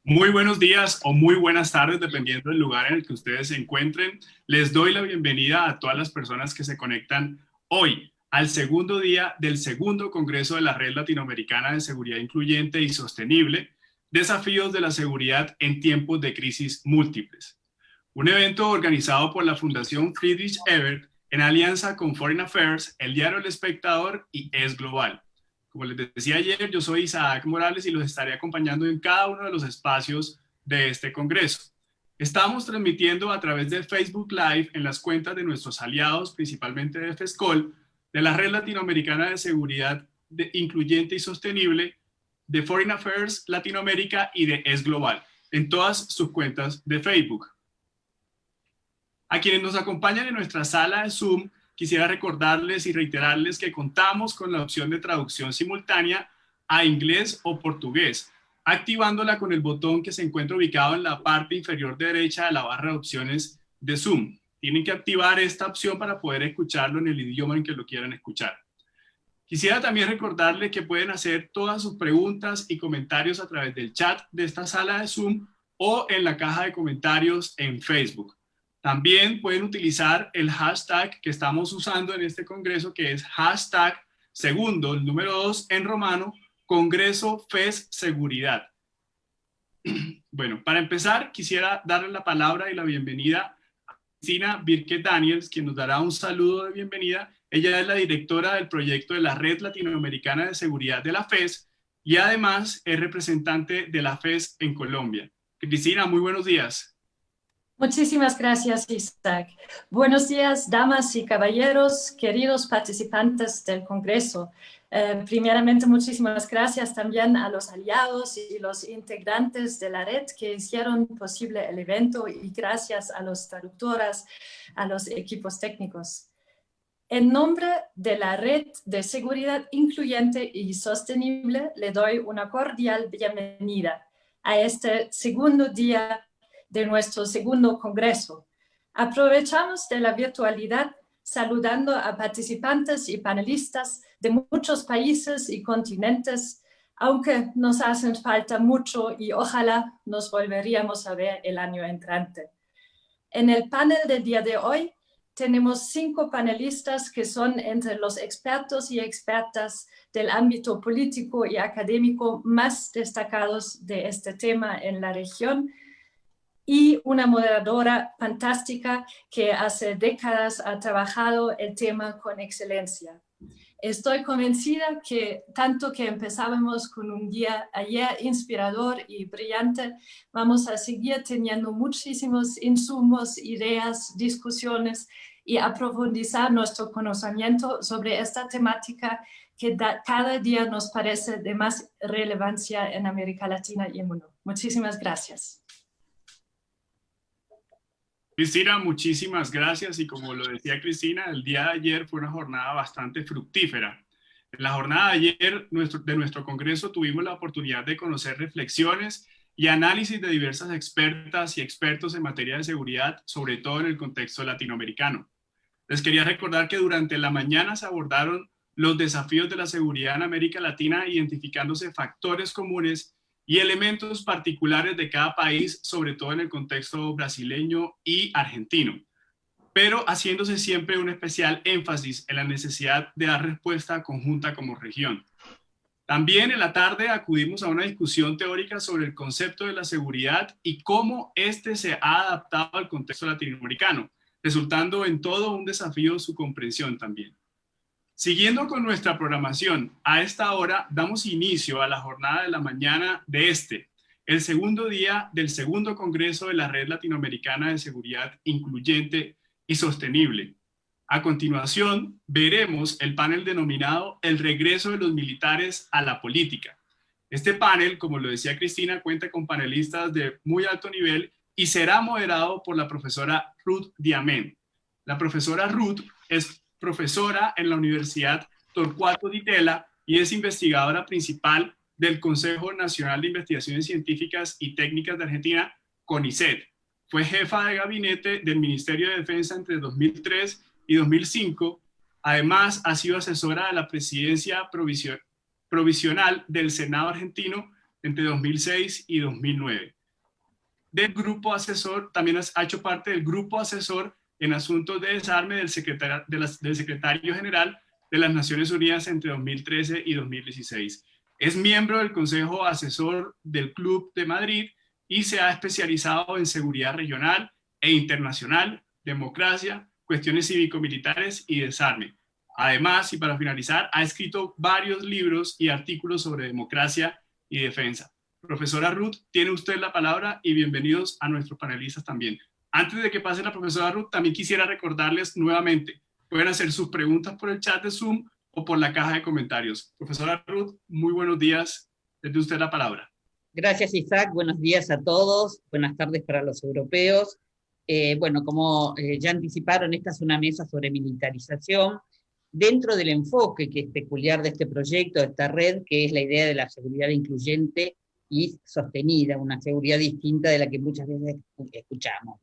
Muy buenos días o muy buenas tardes, dependiendo del lugar en el que ustedes se encuentren. Les doy la bienvenida a todas las personas que se conectan hoy al segundo día del segundo Congreso de la Red Latinoamericana de Seguridad Incluyente y Sostenible, Desafíos de la Seguridad en Tiempos de Crisis Múltiples. Un evento organizado por la Fundación Friedrich Ebert en alianza con Foreign Affairs, el diario El Espectador y Es Global. Como les decía ayer, yo soy Isaac Morales y los estaré acompañando en cada uno de los espacios de este congreso. Estamos transmitiendo a través de Facebook Live en las cuentas de nuestros aliados, principalmente de FESCOL, de la Red Latinoamericana de Seguridad Incluyente y Sostenible, de Foreign Affairs Latinoamérica y de Es Global, en todas sus cuentas de Facebook. A quienes nos acompañan en nuestra sala de Zoom, quisiera recordarles y reiterarles que contamos con la opción de traducción simultánea a inglés o portugués, activándola con el botón que se encuentra ubicado en la parte inferior derecha de la barra de opciones de Zoom. Tienen que activar esta opción para poder escucharlo en el idioma en que lo quieran escuchar. Quisiera también recordarles que pueden hacer todas sus preguntas y comentarios a través del chat de esta sala de Zoom o en la caja de comentarios en Facebook. También pueden utilizar el hashtag que estamos usando en este congreso, que es hashtag segundo, el número 2 en romano, Congreso FES Seguridad. Bueno, para empezar, quisiera darle la palabra y la bienvenida a Cristina Birke Daniels, quien nos dará un saludo de bienvenida. Ella es la directora del proyecto de la Red Latinoamericana de Seguridad de la FES y además es representante de la FES en Colombia. Cristina, muy buenos días. Muchísimas gracias, Isaac. Buenos días, damas y caballeros, queridos participantes del Congreso. Primeramente, muchísimas gracias también a los aliados y los integrantes de la red que hicieron posible el evento y gracias a los traductoras, a los equipos técnicos. En nombre de la Red de Seguridad Incluyente y Sostenible, le doy una cordial bienvenida a este segundo día de nuestro segundo congreso. Aprovechamos de la virtualidad saludando a participantes y panelistas de muchos países y continentes, aunque nos hacen falta mucho y ojalá nos volveríamos a ver el año entrante. En el panel del día de hoy tenemos 5 panelistas que son entre los expertos y expertas del ámbito político y académico más destacados de este tema en la región, y una moderadora fantástica que hace décadas ha trabajado el tema con excelencia. Estoy convencida que tanto que empezábamos con un día ayer inspirador y brillante, vamos a seguir teniendo muchísimos insumos, ideas, discusiones y a profundizar nuestro conocimiento sobre esta temática que cada día nos parece de más relevancia en América Latina y el mundo. Muchísimas gracias. Cristina, muchísimas gracias y como lo decía Cristina, el día de ayer fue una jornada bastante fructífera. En la jornada de ayer de nuestro congreso tuvimos la oportunidad de conocer reflexiones y análisis de diversas expertas y expertos en materia de seguridad, sobre todo en el contexto latinoamericano. Les quería recordar que durante la mañana se abordaron los desafíos de la seguridad en América Latina, identificándose factores comunes y elementos particulares de cada país, sobre todo en el contexto brasileño y argentino, pero haciéndose siempre un especial énfasis en la necesidad de dar respuesta conjunta como región. También en la tarde acudimos a una discusión teórica sobre el concepto de la seguridad y cómo este se ha adaptado al contexto latinoamericano, resultando en todo un desafío su comprensión también. Siguiendo con nuestra programación, a esta hora damos inicio a la jornada de la mañana de el segundo día del segundo Congreso de la Red Latinoamericana de Seguridad Incluyente y Sostenible. A continuación, veremos el panel denominado El regreso de los militares a la política. Este panel, como lo decía Cristina, cuenta con panelistas de muy alto nivel y será moderado por la profesora Ruth Diamén. La profesora Ruth es profesora en la Universidad Torcuato Di Tella y es investigadora principal del Consejo Nacional de Investigaciones Científicas y Técnicas de Argentina, CONICET. Fue jefa de gabinete del Ministerio de Defensa entre 2003 y 2005. Además, ha sido asesora de la presidencia provisional del Senado argentino entre 2006 y 2009. del grupo asesor, también ha hecho parte del grupo asesor en asuntos de desarme del secretario general de las Naciones Unidas entre 2013 y 2016. Es miembro del Consejo Asesor del Club de Madrid y se ha especializado en seguridad regional e internacional, democracia, cuestiones cívico-militares y desarme. Además, y para finalizar, ha escrito varios libros y artículos sobre democracia y defensa. Profesora Ruth, tiene usted la palabra y bienvenidos a nuestros panelistas también. Antes de que pase la profesora Ruth, también quisiera recordarles nuevamente, pueden hacer sus preguntas por el chat de Zoom o por la caja de comentarios. Profesora Ruth, muy buenos días. Desde usted la palabra. Gracias, Isaac. Buenos días a todos. Buenas tardes para los europeos. Bueno, como ya anticiparon, esta es una mesa sobre militarización dentro del enfoque que es peculiar de este proyecto, de esta red, que es la idea de la seguridad incluyente y sostenida, una seguridad distinta de la que muchas veces escuchamos.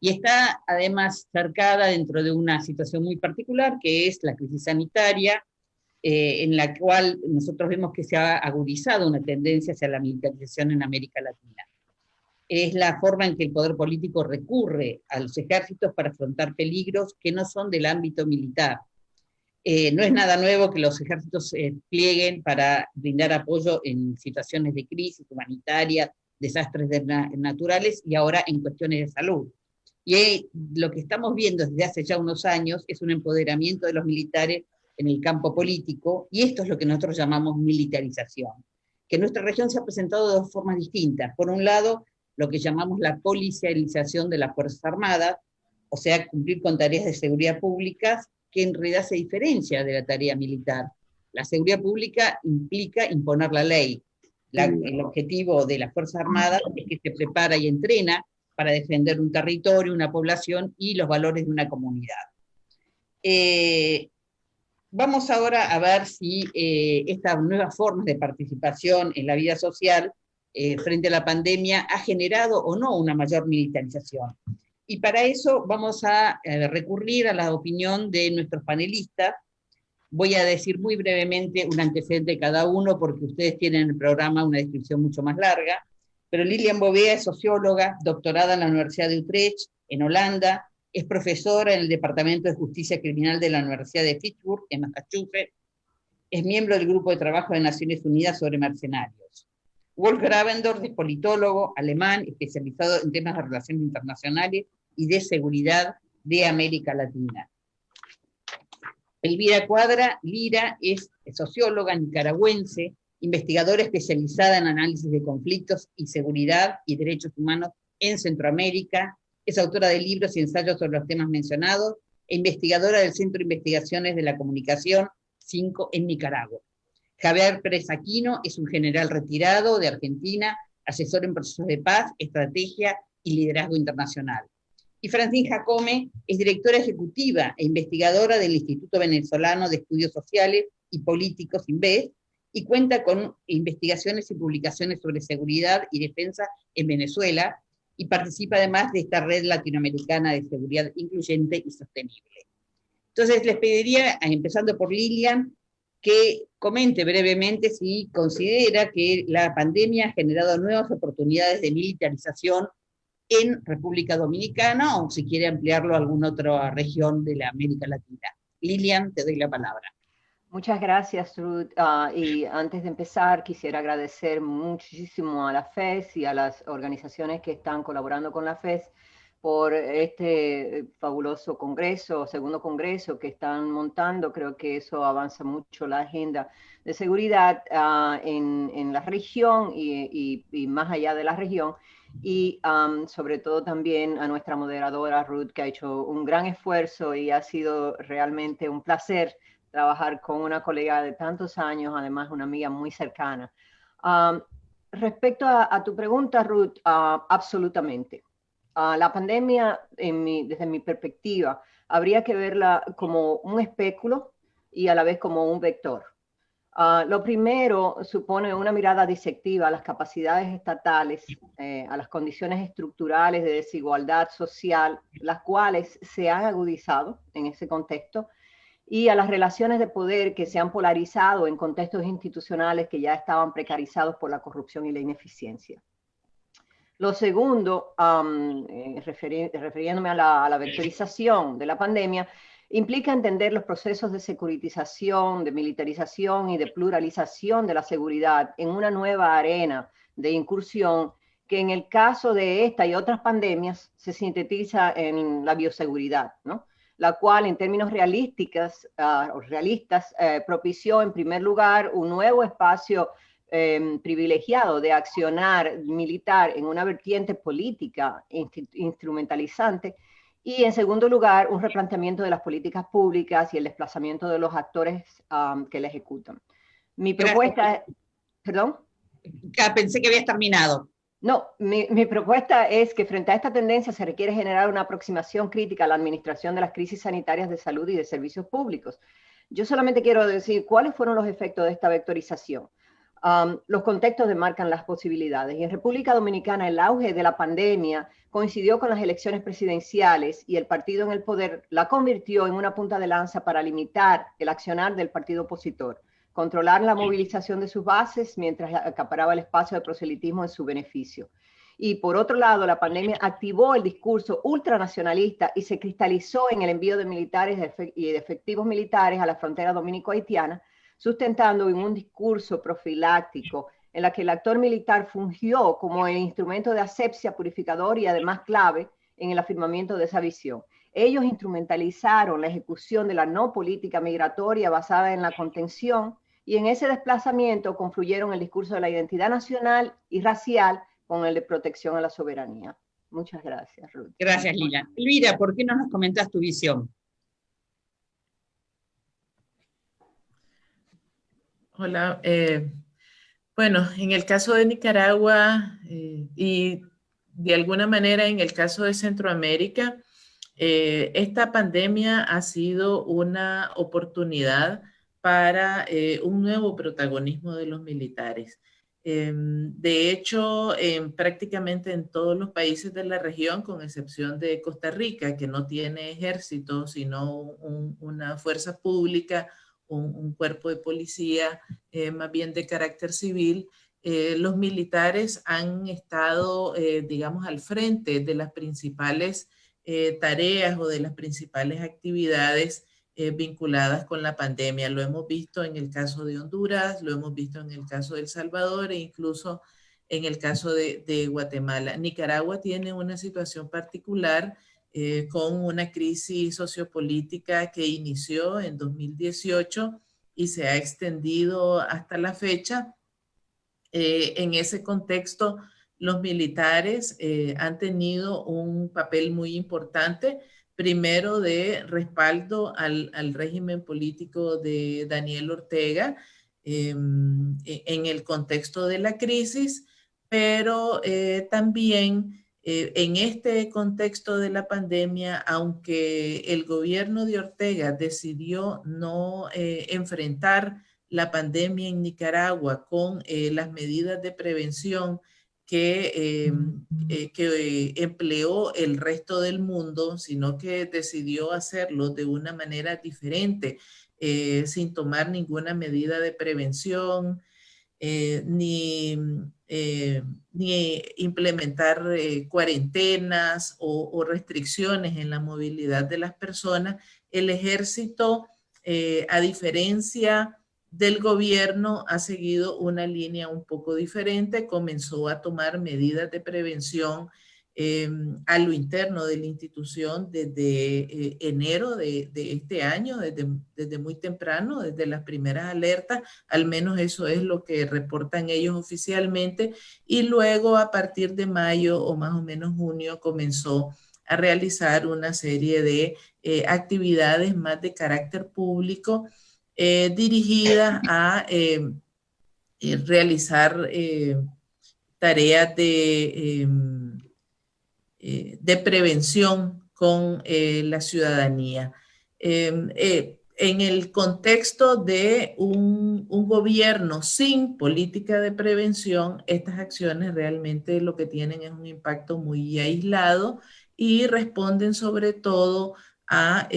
Y está además cercada dentro de una situación muy particular, que es la crisis sanitaria, en la cual nosotros vemos que se ha agudizado una tendencia hacia la militarización en América Latina. Es la forma en que el poder político recurre a los ejércitos para afrontar peligros que no son del ámbito militar. No es nada nuevo que los ejércitos plieguen para brindar apoyo en situaciones de crisis humanitaria, desastres naturales y ahora en cuestiones de salud. Y lo que estamos viendo desde hace ya unos años es un empoderamiento de los militares en el campo político, y esto es lo que nosotros llamamos militarización, que en nuestra región se ha presentado de dos formas distintas. Por un lado, lo que llamamos la policialización de las Fuerzas Armadas, o sea, cumplir con tareas de seguridad pública, que en realidad se diferencia de la tarea militar. La seguridad pública implica imponer la ley. El objetivo de las Fuerzas Armadas es que se prepara y entrena para defender un territorio, una población y los valores de una comunidad. Vamos ahora a ver si estas nuevas formas de participación en la vida social frente a la pandemia ha generado o no una mayor militarización. Y para eso vamos a recurrir a la opinión de nuestros panelistas. Voy a decir muy brevemente un antecedente de cada uno, porque ustedes tienen en el programa una descripción mucho más larga. Pero Lilian Bovea es socióloga, doctorada en la Universidad de Utrecht, en Holanda, es profesora en el Departamento de Justicia Criminal de la Universidad de Pittsburgh, en Massachusetts, es miembro del Grupo de Trabajo de Naciones Unidas sobre Mercenarios. Wolf Gravendorf es politólogo alemán, especializado en temas de relaciones internacionales y de seguridad de América Latina. Elvira Cuadra Lira es socióloga nicaragüense, investigadora especializada en análisis de conflictos y seguridad y derechos humanos en Centroamérica, es autora de libros y ensayos sobre los temas mencionados, e investigadora del Centro de Investigaciones de la Comunicación 5 en Nicaragua. Javier Pérez Aquino es un general retirado de Argentina, asesor en procesos de paz, estrategia y liderazgo internacional. Y Francine Jacome es directora ejecutiva e investigadora del Instituto Venezolano de Estudios Sociales y Políticos, INVES, y cuenta con investigaciones y publicaciones sobre seguridad y defensa en Venezuela, y participa además de esta red latinoamericana de seguridad incluyente y sostenible. Entonces les pediría, empezando por Lilian, que comente brevemente si considera que la pandemia ha generado nuevas oportunidades de militarización en República Dominicana, o si quiere ampliarlo a alguna otra región de la América Latina. Lilian, te doy la palabra. Muchas gracias, Ruth. Y antes de empezar, quisiera agradecer muchísimo a la FES y a las organizaciones que están colaborando con la FES por este fabuloso congreso, segundo congreso que están montando. Creo que eso avanza mucho la agenda de seguridad en la región y más allá de la región. Y sobre todo también a nuestra moderadora Ruth, que ha hecho un gran esfuerzo y ha sido realmente un placer trabajar con una colega de tantos años, además una amiga muy cercana. Respecto a tu pregunta, Ruth, absolutamente. La pandemia, desde mi perspectiva, habría que verla como un espéculo y a la vez como un vector. Lo primero supone una mirada disectiva a las capacidades estatales, a las condiciones estructurales de desigualdad social, las cuales se han agudizado en ese contexto, y a las relaciones de poder que se han polarizado en contextos institucionales que ya estaban precarizados por la corrupción y la ineficiencia. Lo segundo, refiriéndome a la vectorización de la pandemia, implica entender los procesos de securitización, de militarización y de pluralización de la seguridad en una nueva arena de incursión que en el caso de esta y otras pandemias se sintetiza en la bioseguridad, ¿no? La cual en términos realistas propició en primer lugar un nuevo espacio privilegiado de accionar militar en una vertiente política instrumentalizante, y en segundo lugar un replanteamiento de las políticas públicas y el desplazamiento de los actores que la ejecutan. Mi propuesta, perdón. Pensé que habías terminado. No, mi propuesta es que frente a esta tendencia se requiere generar una aproximación crítica a la administración de las crisis sanitarias de salud y de servicios públicos. Yo solamente quiero decir cuáles fueron los efectos de esta vectorización. Los contextos demarcan las posibilidades. Y en República Dominicana el auge de la pandemia coincidió con las elecciones presidenciales y el partido en el poder la convirtió en una punta de lanza para limitar el accionar del partido opositor, controlar la movilización de sus bases mientras acaparaba el espacio de proselitismo en su beneficio. Y por otro lado, la pandemia activó el discurso ultranacionalista y se cristalizó en el envío de militares y de efectivos militares a la frontera dominico-haitiana, sustentando en un discurso profiláctico en la que el actor militar fungió como el instrumento de asepsia purificador y además clave en el afirmamiento de esa visión. Ellos instrumentalizaron la ejecución de la no política migratoria basada en la contención, y en ese desplazamiento confluyeron el discurso de la identidad nacional y racial con el de protección a la soberanía. Muchas gracias, Ruth. Gracias, Lila. Elvira, ¿por qué no nos comentas tu visión? Hola, bueno, en el caso de Nicaragua y de alguna manera en el caso de Centroamérica, esta pandemia ha sido una oportunidad para un nuevo protagonismo de los militares. De hecho, prácticamente en todos los países de la región, con excepción de Costa Rica, que no tiene ejército, sino una fuerza pública, un cuerpo de policía más bien de carácter civil, los militares han estado, digamos, al frente de las principales tareas o de las principales actividades vinculadas con la pandemia. Lo hemos visto en el caso de Honduras, lo hemos visto en el caso de El Salvador e incluso en el caso de Guatemala. Nicaragua tiene una situación particular con una crisis sociopolítica que inició en 2018 y se ha extendido hasta la fecha. En ese contexto, los militares han tenido un papel muy importante, primero de respaldo al régimen político de Daniel Ortega en el contexto de la crisis, pero también en este contexto de la pandemia, aunque el gobierno de Ortega decidió no enfrentar la pandemia en Nicaragua con las medidas de prevención que empleó el resto del mundo, sino que decidió hacerlo de una manera diferente, sin tomar ninguna medida de prevención, ni implementar cuarentenas o restricciones en la movilidad de las personas. El ejército, a diferencia del gobierno, ha seguido una línea un poco diferente, comenzó a tomar medidas de prevención a lo interno de la institución desde enero de este año, desde muy temprano, desde las primeras alertas, al menos eso es lo que reportan ellos oficialmente, y luego a partir de mayo o más o menos junio comenzó a realizar una serie de actividades más de carácter público, dirigida a realizar tareas de prevención con la ciudadanía. En el contexto de un gobierno sin política de prevención, estas acciones realmente lo que tienen es un impacto muy aislado y responden sobre todo a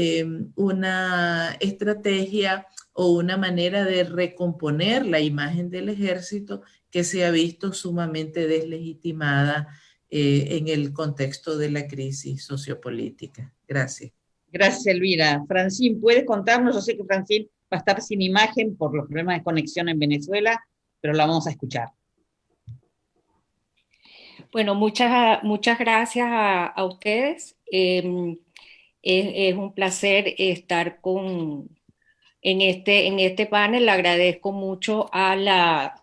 una estrategia o una manera de recomponer la imagen del ejército que se ha visto sumamente deslegitimada en el contexto de la crisis sociopolítica. Gracias. Gracias, Elvira. Francine, ¿puedes contarnos? Yo sé que Francine va a estar sin imagen por los problemas de conexión en Venezuela, pero la vamos a escuchar. Bueno, muchas gracias a ustedes. Es un placer estar en este panel. Agradezco mucho a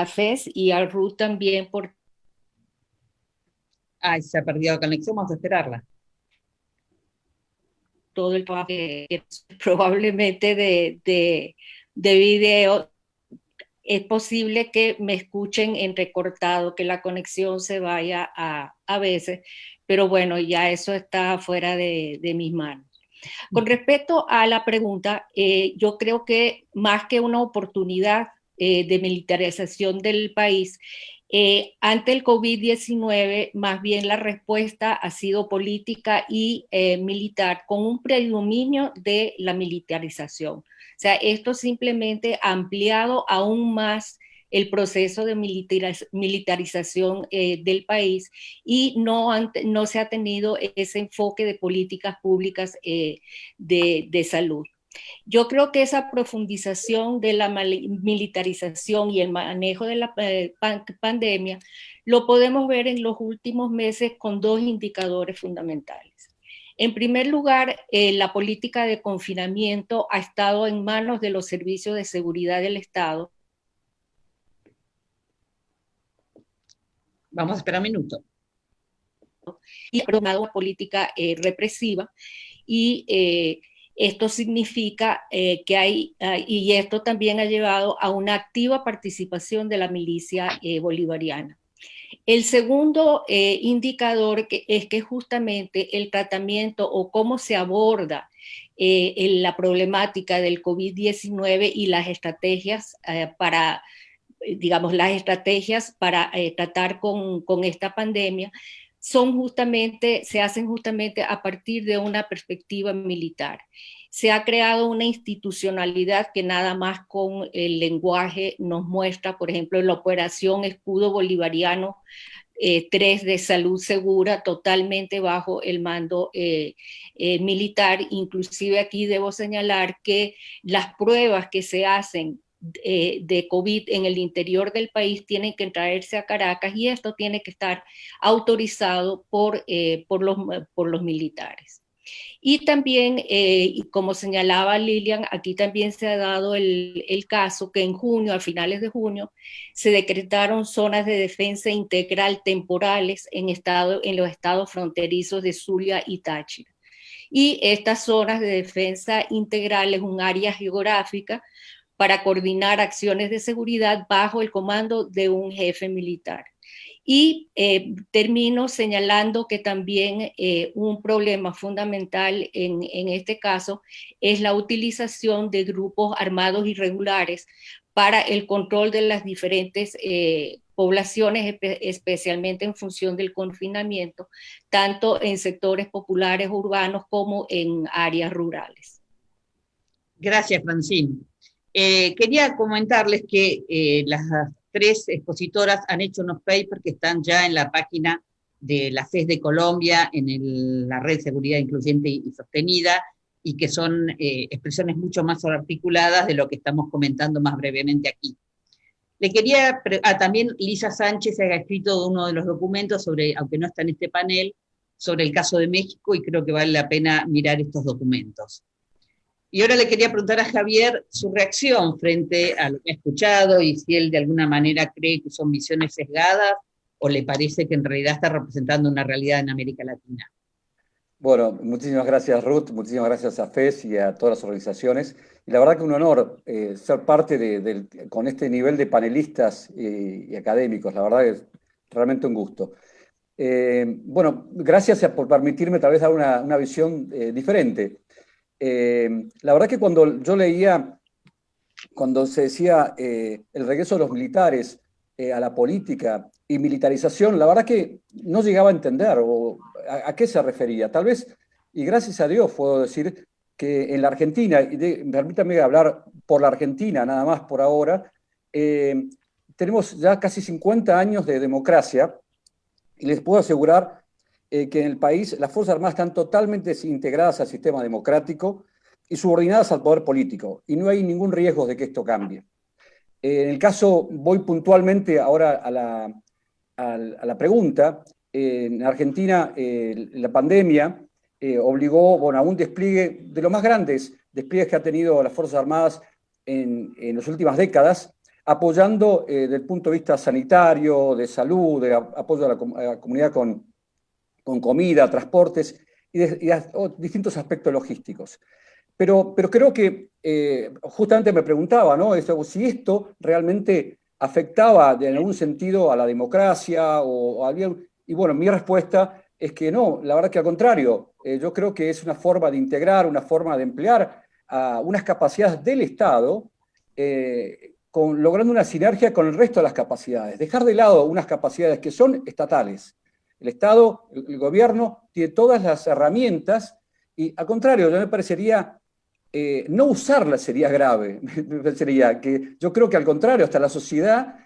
FES y a Ruth también por... Ay, se ha perdido la conexión, vamos a esperarla. Todo el trabajo que probablemente de video. Es posible que me escuchen entrecortado, que la conexión se vaya a veces, pero bueno, ya eso está fuera de mis manos. Con respecto a la pregunta, yo creo que más que una oportunidad de militarización del país, ante el COVID-19, más bien la respuesta ha sido política y militar, con un predominio de la militarización. O sea, esto simplemente ha ampliado aún más el proceso de militarización del país y no se ha tenido ese enfoque de políticas públicas de salud. Yo creo que esa profundización de la militarización y el manejo de la pandemia lo podemos ver en los últimos meses con dos indicadores fundamentales. En primer lugar, la política de confinamiento ha estado en manos de los servicios de seguridad del Estado. Vamos a esperar un minuto. Y ha tomado una política represiva y esto significa que hay, y esto también ha llevado a una activa participación de la milicia bolivariana. El segundo indicador es que justamente el tratamiento o cómo se aborda la problemática del COVID-19 y las estrategias para tratar con esta pandemia se hacen justamente a partir de una perspectiva militar. Se ha creado una institucionalidad que nada más con el lenguaje nos muestra, por ejemplo, la Operación Escudo Bolivariano 3 de Salud Segura, totalmente bajo el mando militar. Inclusive aquí debo señalar que las pruebas que se hacen de COVID en el interior del país tienen que traerse a Caracas y esto tiene que estar autorizado por los militares. Y también, como señalaba Lilian, aquí también se ha dado el caso que en junio, a finales de junio, se decretaron zonas de defensa integral temporales en los estados fronterizos de Zulia y Táchira. Y estas zonas de defensa integral es un área geográfica para coordinar acciones de seguridad bajo el comando de un jefe militar. Y termino señalando que también un problema fundamental en este caso es la utilización de grupos armados irregulares para el control de las diferentes poblaciones, especialmente en función del confinamiento, tanto en sectores populares urbanos como en áreas rurales. Gracias, Francine. Quería comentarles que las 3 expositoras han hecho unos papers que están ya en la página de la FES de Colombia, en la Red de Seguridad Incluyente y Sostenida, y que son expresiones mucho más articuladas de lo que estamos comentando más brevemente aquí. Le quería, también Lisa Sánchez ha escrito uno de los documentos sobre, aunque no está en este panel, sobre el caso de México, y creo que vale la pena mirar estos documentos. Y ahora le quería preguntar a Javier su reacción frente a lo que ha escuchado y si él de alguna manera cree que son visiones sesgadas o le parece que en realidad está representando una realidad en América Latina. Bueno, muchísimas gracias Ruth, muchísimas gracias a FES y a todas las organizaciones. Y la verdad que un honor ser parte con este nivel de panelistas y académicos, la verdad es realmente un gusto. Bueno, gracias por permitirme tal vez dar una visión diferente. La verdad que cuando yo leía, cuando se decía el regreso de los militares a la política y militarización, la verdad que no llegaba a entender a qué se refería. Tal vez, y gracias a Dios puedo decir que en la Argentina, y permítanme hablar por la Argentina nada más por ahora, tenemos ya casi 50 años de democracia Y les puedo asegurar que en el país las Fuerzas Armadas están totalmente integradas al sistema democrático y subordinadas al poder político, y no hay ningún riesgo de que esto cambie. En el caso, voy puntualmente ahora a la pregunta. En Argentina, la pandemia obligó, bueno, a un despliegue de los más grandes despliegues que ha tenido las Fuerzas Armadas en las últimas décadas, apoyando desde el punto de vista sanitario, de salud, de apoyo a la comunidad con comida, transportes y distintos aspectos logísticos. Pero creo que justamente me preguntaba, ¿no? Si esto realmente afectaba en algún sentido a la democracia o a alguien. Y bueno, mi respuesta es que no, la verdad que al contrario, yo creo que es una forma de integrar, una forma de emplear unas capacidades del Estado, logrando una sinergia con el resto de las capacidades. Dejar de lado unas capacidades que son estatales. El Estado, el gobierno, tiene todas las herramientas y al contrario, yo me parecería, no usarlas sería grave. Me parecería que yo creo que al contrario, hasta la sociedad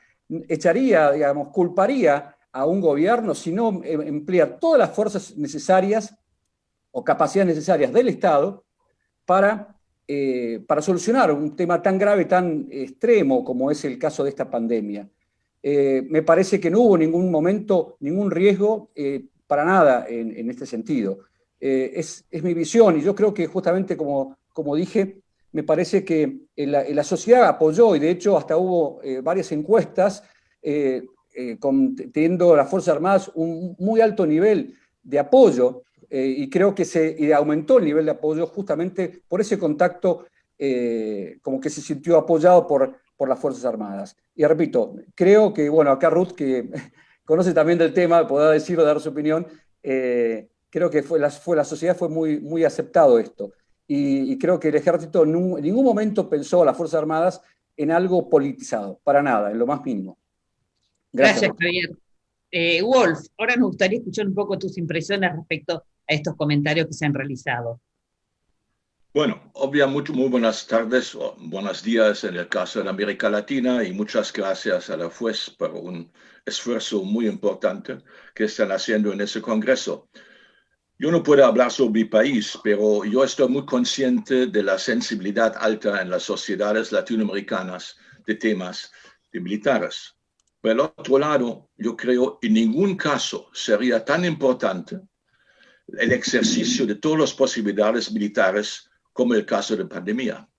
echaría, digamos, culparía a un gobierno si no emplea todas las fuerzas necesarias o capacidades necesarias del Estado para solucionar un tema tan grave, tan extremo como es el caso de esta pandemia. Me parece que no hubo ningún momento, ningún riesgo para nada en este sentido. Es mi visión y yo creo que justamente como dije, me parece que la sociedad apoyó y de hecho hasta hubo varias encuestas teniendo las Fuerzas Armadas un muy alto nivel de apoyo y creo que aumentó el nivel de apoyo justamente por ese contacto como que se sintió apoyado por las Fuerzas Armadas. Y repito, creo que, bueno, acá Ruth, que conoce también del tema, podrá decirlo, dar su opinión, creo que la sociedad fue muy aceptado esto. Y creo que el ejército en ningún momento pensó a las Fuerzas Armadas en algo politizado, para nada, en lo más mínimo. Gracias Javier. Wolf, ahora nos gustaría escuchar un poco tus impresiones respecto a estos comentarios que se han realizado. Bueno, obviamente muy buenas tardes o buenos días en el caso de América Latina y muchas gracias a la FUES por un esfuerzo muy importante que están haciendo en ese congreso. Yo no puedo hablar sobre mi país, pero yo estoy muy consciente de la sensibilidad alta en las sociedades latinoamericanas de temas de militares. Por el otro lado, yo creo que en ningún caso sería tan importante el ejercicio de todas las posibilidades militares como el caso de pandemia.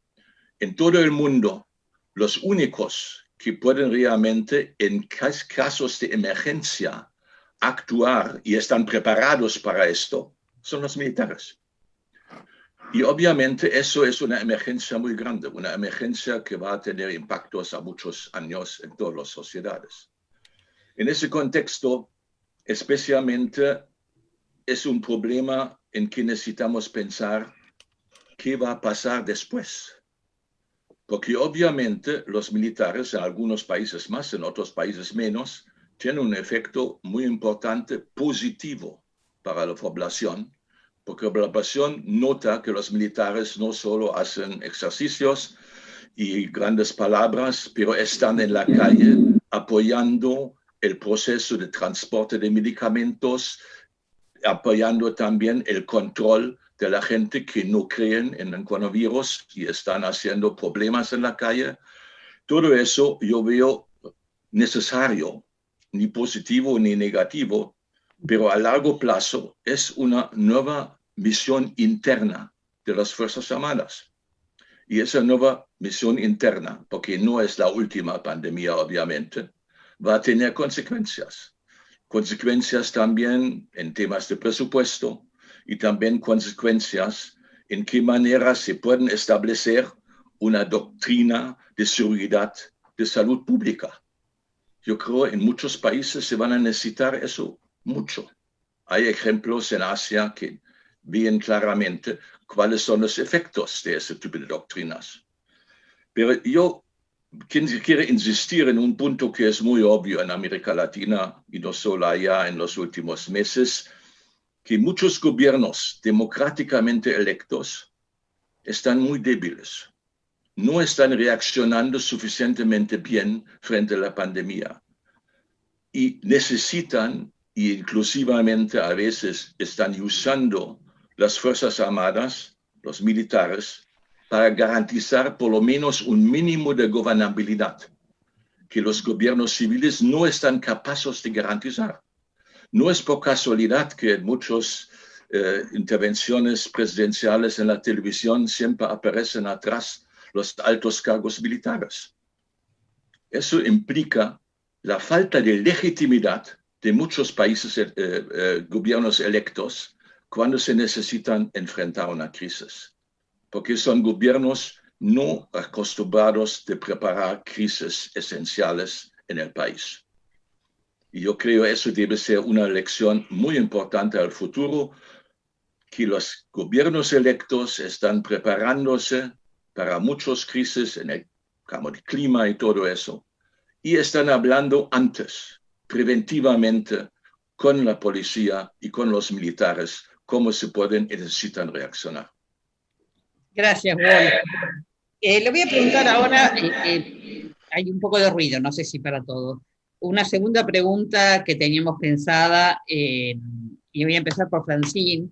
En todo el mundo, los únicos que pueden realmente en casos de emergencia actuar y están preparados para esto son los militares. Y obviamente eso es una emergencia muy grande, una emergencia que va a tener impactos a muchos años en todas las sociedades. En ese contexto, especialmente, es un problema en que necesitamos pensar qué va a pasar después. Porque obviamente los militares en algunos países más, en otros países menos, tienen un efecto muy importante positivo para la población, porque la población nota que los militares no solo hacen ejercicios y grandes palabras, pero están en la calle apoyando el proceso de transporte de medicamentos, apoyando también el control de la gente que no creen en el coronavirus y están haciendo problemas en la calle. Todo eso yo veo necesario, ni positivo ni negativo, pero a largo plazo es una nueva misión interna de las Fuerzas Armadas. Y esa nueva misión interna, porque no es la última pandemia, obviamente, va a tener consecuencias. Consecuencias también en temas de presupuesto y también consecuencias en qué manera se pueden establecer una doctrina de seguridad de salud pública. Yo creo que en muchos países se van a necesitar eso mucho. Hay ejemplos en Asia que ven claramente cuáles son los efectos de ese tipo de doctrinas. Pero yo quiero insistir en un punto que es muy obvio en América Latina y no solo allá en los últimos meses, que muchos gobiernos democráticamente electos están muy débiles. No están reaccionando suficientemente bien frente a la pandemia y necesitan e inclusivamente a veces están usando las Fuerzas Armadas, los militares, para garantizar por lo menos un mínimo de gobernabilidad que los gobiernos civiles no están capaces de garantizar. No es por casualidad que en muchas intervenciones presidenciales en la televisión siempre aparecen atrás los altos cargos militares. Eso implica la falta de legitimidad de muchos países, gobiernos electos, cuando se necesitan enfrentar una crisis, porque son gobiernos no acostumbrados de preparar crisis esenciales en el país. Y yo creo que eso debe ser una lección muy importante al futuro, que los gobiernos electos están preparándose para muchas crisis en el campo del clima y todo eso, y están hablando antes, preventivamente, con la policía y con los militares, cómo se pueden y necesitan reaccionar. Gracias, Wolf. Le voy a preguntar ahora, hay un poco de ruido, no sé si para todos. Una segunda pregunta que teníamos pensada, y voy a empezar por Francine.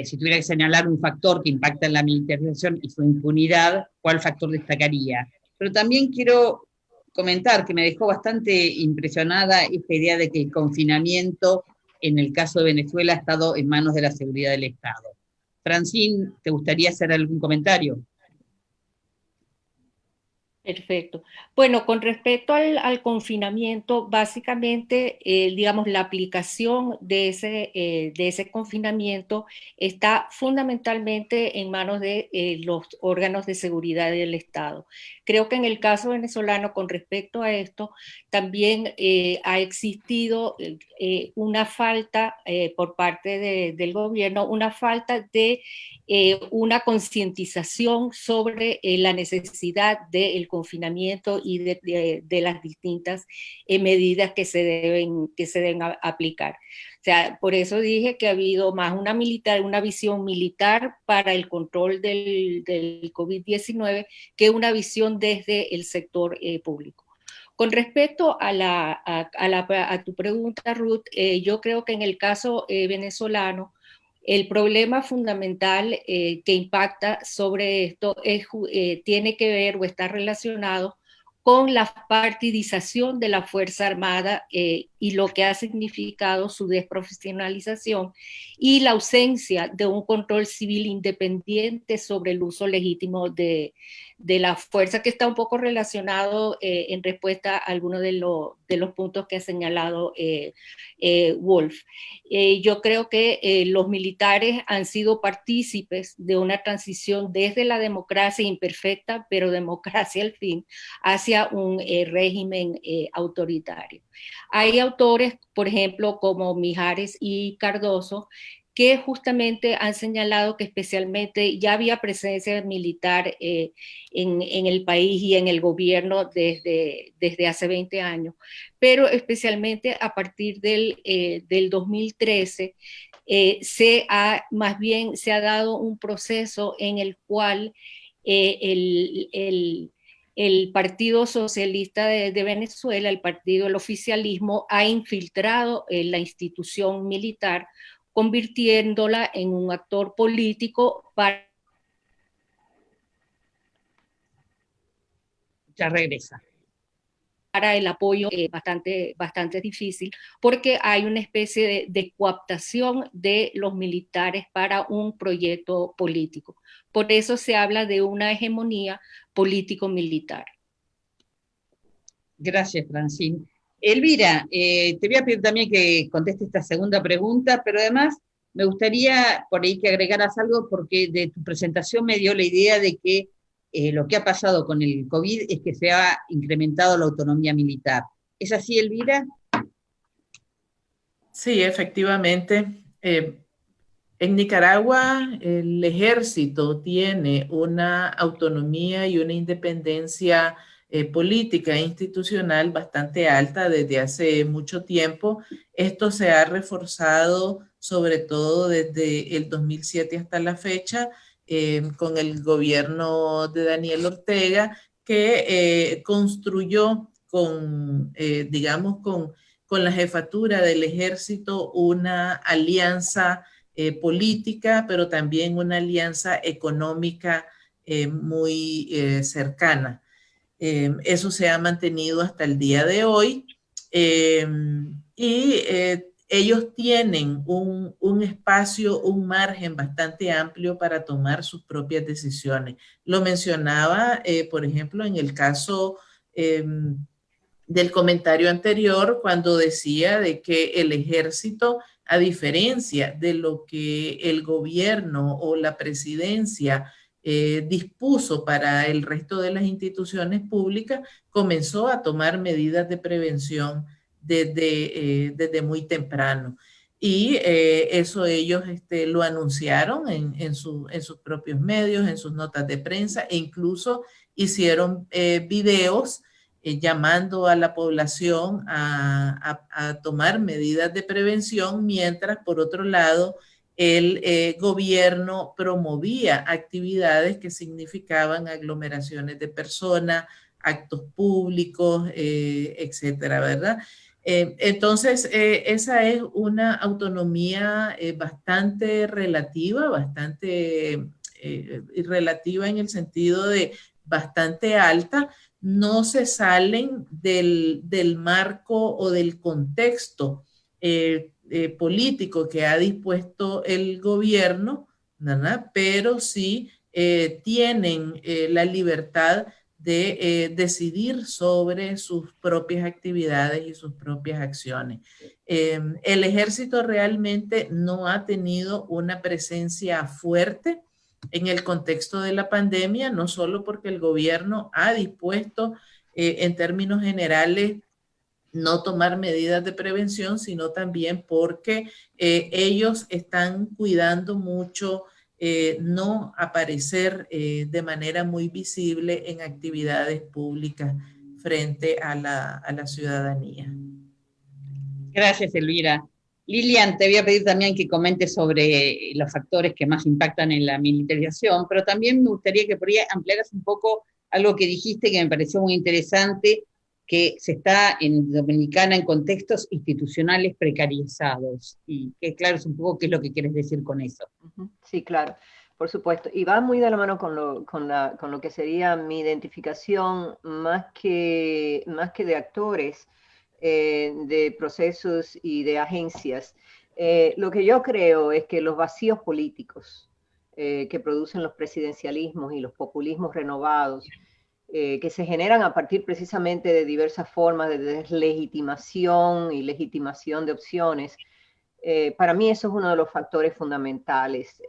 Si tuviera que señalar un factor que impacta en la militarización y su impunidad, ¿cuál factor destacaría? Pero también quiero comentar que me dejó bastante impresionada esta idea de que el confinamiento, en el caso de Venezuela, ha estado en manos de la seguridad del Estado. Francine, ¿te gustaría hacer algún comentario? Perfecto. Bueno, con respecto al confinamiento, básicamente, digamos, la aplicación de ese confinamiento está fundamentalmente en manos de los órganos de seguridad del Estado. Creo que en el caso venezolano, con respecto a esto, también ha existido una falta por parte del gobierno, una falta de una concientización sobre la necesidad del confinamiento y de las distintas medidas que se deben aplicar. O sea, por eso dije que ha habido más una visión militar para el control del COVID-19 que una visión desde el sector público. Con respecto a tu pregunta, Ruth, yo creo que en el caso venezolano, el problema fundamental que impacta sobre esto tiene que ver o está relacionado con la partidización de la Fuerza Armada y lo que ha significado su desprofesionalización y la ausencia de un control civil independiente sobre el uso legítimo de la fuerza, que está un poco relacionado en respuesta a algunos de los puntos que ha señalado Wolf. Yo creo que los militares han sido partícipes de una transición desde la democracia imperfecta, pero democracia al fin, hacia un régimen autoritario. Hay autores, por ejemplo, como Mijares y Cardoso, que justamente han señalado que especialmente ya había presencia militar en el país y en el gobierno desde hace 20 años, pero especialmente a partir del 2013 más bien se ha dado un proceso en el cual el Partido Socialista de Venezuela, el oficialismo, ha infiltrado la institución militar, convirtiéndola en un actor político para... Ya regresa. Para el apoyo bastante difícil, porque hay una especie de cooptación de los militares para un proyecto político. Por eso se habla de una hegemonía político-militar. Gracias, Francine. Elvira, te voy a pedir también que conteste esta segunda pregunta, pero además me gustaría por ahí que agregaras algo, porque de tu presentación me dio la idea de que lo que ha pasado con el COVID es que se ha incrementado la autonomía militar. ¿Es así, Elvira? Sí, efectivamente. En Nicaragua el ejército tiene una autonomía y una independencia política e institucional bastante alta desde hace mucho tiempo. Esto se ha reforzado sobre todo desde el 2007 hasta la fecha, con el gobierno de Daniel Ortega, que construyó digamos, con con la jefatura del ejército una alianza política, pero también una alianza económica muy cercana. Eso se ha mantenido hasta el día de hoy y ellos tienen un espacio, un margen bastante amplio para tomar sus propias decisiones. Lo mencionaba, por ejemplo, en el caso del comentario anterior, cuando decía de que el ejército, a diferencia de lo que el gobierno o la presidencia dispuso para el resto de las instituciones públicas, comenzó a tomar medidas de prevención desde muy temprano. Y eso ellos lo anunciaron en sus propios medios, en sus notas de prensa, e incluso hicieron videos llamando a la población a tomar medidas de prevención, mientras por otro lado el gobierno promovía actividades que significaban aglomeraciones de personas, actos públicos, etcétera, ¿verdad? Entonces, esa es una autonomía bastante relativa, relativa en el sentido de bastante alta. No se salen del marco o del contexto político que ha dispuesto el gobierno, ¿verdad? Pero sí tienen la libertad de decidir sobre sus propias actividades y sus propias acciones. El ejército realmente no ha tenido una presencia fuerte en el contexto de la pandemia, no solo porque el gobierno ha dispuesto en términos generales no tomar medidas de prevención, sino también porque ellos están cuidando mucho no aparecer de manera muy visible en actividades públicas frente a la ciudadanía. Gracias, Elvira. Lilian, te voy a pedir también que comentes sobre los factores que más impactan en la militarización, pero también me gustaría que por ahí ampliaras un poco algo que dijiste que me pareció muy interesante, que se está en Dominicana en contextos institucionales precarizados. Y que claro, es un poco qué es lo que quieres decir con eso. Sí, claro, por supuesto. Y va muy de la mano con lo que sería mi identificación, más que de actores, de procesos y de agencias. Lo que yo creo es que los vacíos políticos que producen los presidencialismos y los populismos renovados, que se generan a partir precisamente de diversas formas de deslegitimación y legitimación de opciones, para mí eso es uno de los factores fundamentales,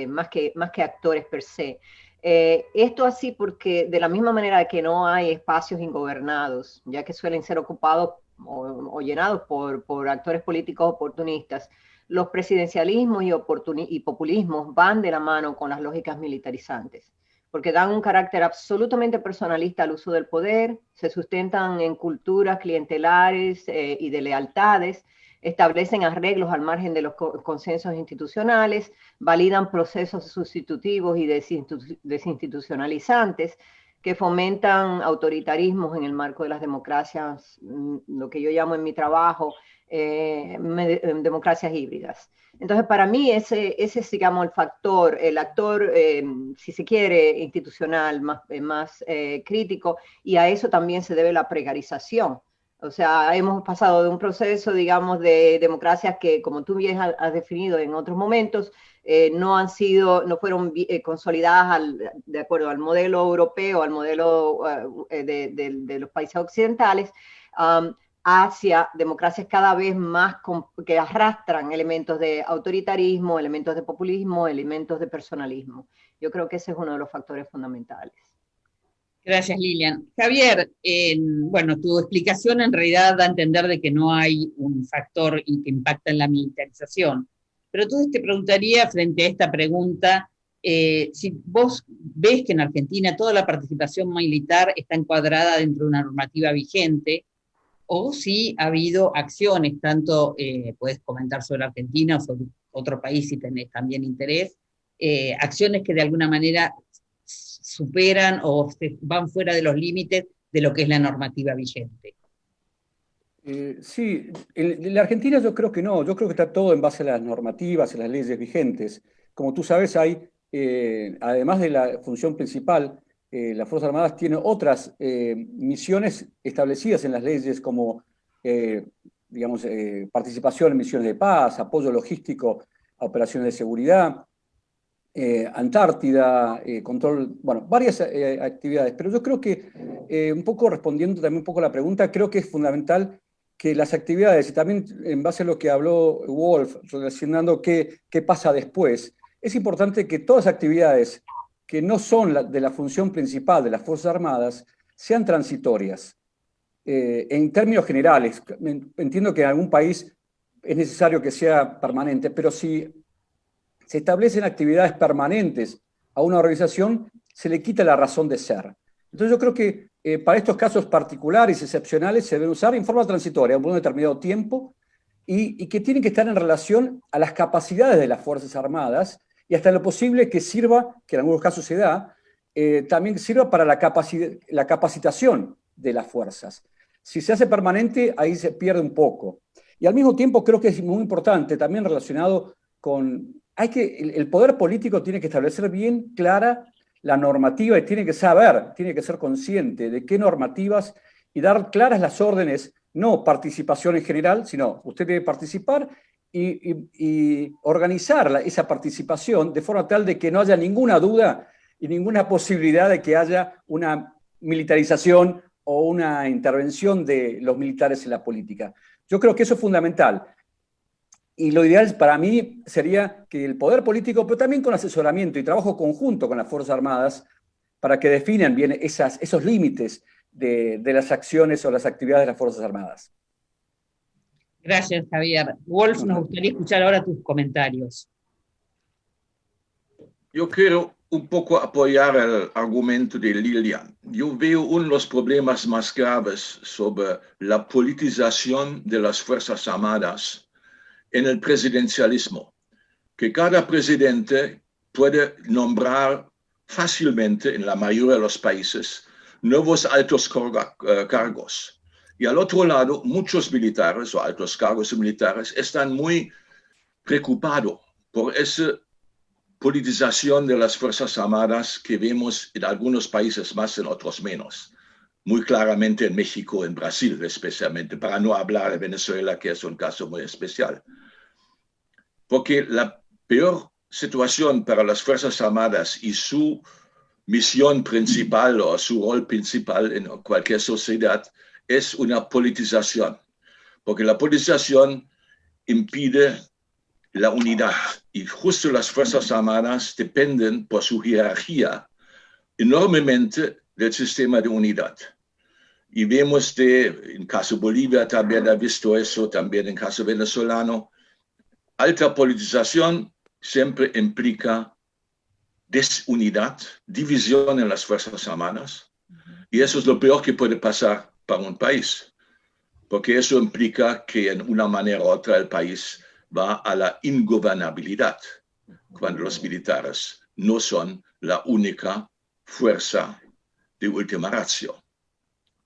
más que actores per se. Esto así porque de la misma manera que no hay espacios ingobernados, ya que suelen ser ocupados o llenados por actores políticos oportunistas, los presidencialismos y populismos van de la mano con las lógicas militarizantes, porque dan un carácter absolutamente personalista al uso del poder, se sustentan en culturas clientelares y de lealtades, establecen arreglos al margen de los consensos institucionales, validan procesos sustitutivos y desinstitucionalizantes que fomentan autoritarismos en el marco de las democracias, lo que yo llamo en mi trabajo democracias híbridas. Entonces, para mí ese es, digamos, el actor, si se quiere, institucional más crítico, y a eso también se debe la precarización. O sea, hemos pasado de un proceso, digamos, de democracias que, como tú bien has definido en otros momentos, no fueron consolidadas de acuerdo al modelo europeo, al modelo de los países occidentales, hacia democracias cada vez más que arrastran elementos de autoritarismo, elementos de populismo, elementos de personalismo. Yo creo que ese es uno de los factores fundamentales. Gracias, Lilian. Javier, bueno, tu explicación en realidad da a entender de que no hay un factor que impacta en la militarización, pero entonces te preguntaría frente a esta pregunta, si vos ves que en Argentina toda la participación militar está encuadrada dentro de una normativa vigente, o si ha habido acciones, tanto puedes comentar sobre Argentina o sobre otro país si tenés también interés, acciones que de alguna manera superan o van fuera de los límites de lo que es la normativa vigente. Sí, en la Argentina yo creo que no, yo creo que está todo en base a las normativas, a las leyes vigentes. Como tú sabes, hay, además de la función principal, las Fuerzas Armadas tienen otras misiones establecidas en las leyes como, digamos, participación en misiones de paz, apoyo logístico a operaciones de seguridad, Antártida, control, bueno, varias actividades. Pero yo creo que, un poco respondiendo también un poco a la pregunta, creo que es fundamental que las actividades, y también en base a lo que habló Wolf, relacionando qué pasa después, es importante que todas las actividades que no son de la función principal de las Fuerzas Armadas sean transitorias. En términos generales, entiendo que en algún país es necesario que sea permanente, pero si se establecen actividades permanentes a una organización, se le quita la razón de ser. Entonces yo creo que para estos casos particulares y excepcionales se deben usar en forma transitoria por un determinado tiempo y que tienen que estar en relación a las capacidades de las Fuerzas Armadas y hasta lo posible que sirva, que en algunos casos se da, también sirva para la capacitación de las fuerzas. Si se hace permanente, ahí se pierde un poco. Y al mismo tiempo creo que es muy importante, también relacionado con... el poder político tiene que establecer bien clara la normativa y tiene que saber, tiene que ser consciente de qué normativas y dar claras las órdenes, no participación en general, sino usted debe participar y organizar esa participación de forma tal de que no haya ninguna duda y ninguna posibilidad de que haya una militarización o una intervención de los militares en la política. Yo creo que eso es fundamental. Y lo ideal para mí sería que el poder político, pero también con asesoramiento y trabajo conjunto con las Fuerzas Armadas, para que definan bien esos límites de las acciones o las actividades de las Fuerzas Armadas. Gracias, Javier. Wolf, nos gustaría escuchar ahora tus comentarios. Yo quiero un poco apoyar el argumento de Lilian. Yo veo uno de los problemas más graves sobre la politización de las Fuerzas Armadas en el presidencialismo, que cada presidente puede nombrar fácilmente en la mayoría de los países nuevos altos cargos. Y al otro lado, muchos militares o altos cargos militares están muy preocupados por esa politización de las Fuerzas Armadas que vemos en algunos países más, en otros menos. Muy claramente en México, en Brasil especialmente, para no hablar de Venezuela, que es un caso muy especial. Porque la peor situación para las Fuerzas Armadas y su misión principal o su rol principal en cualquier sociedad es una politización. Porque la politización impide la unidad y justo las Fuerzas Armadas dependen por su jerarquía enormemente del sistema de unidad. Y vemos en caso Bolivia también ha visto eso, también en caso venezolano. Alta politización siempre implica desunidad, división en las Fuerzas Armadas, y eso es lo peor que puede pasar para un país, porque eso implica que en una manera u otra el país va a la ingobernabilidad, cuando los militares no son la única fuerza de última ratio.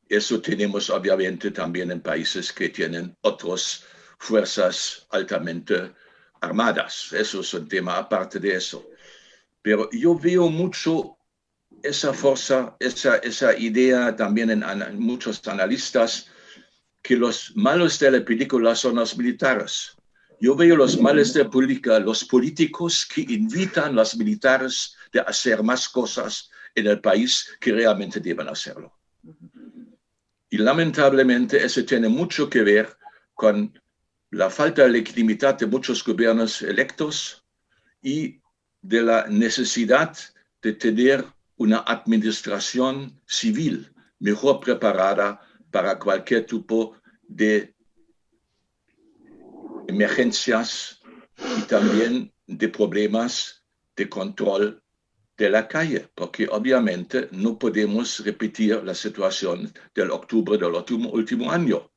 Eso tenemos obviamente también en países que tienen otras fuerzas altamente armadas. Eso es un tema aparte de eso. Pero yo veo mucho esa fuerza, esa idea también en muchos analistas, que los malos de la película son los militares. Yo veo los males de la política, los políticos que invitan a los militares de hacer más cosas en el país que realmente deben hacerlo. Y lamentablemente eso tiene mucho que ver con la falta de legitimidad de muchos gobiernos electos y de la necesidad de tener una administración civil mejor preparada para cualquier tipo de emergencias y también de problemas de control de la calle, porque obviamente no podemos repetir la situación del octubre del último año,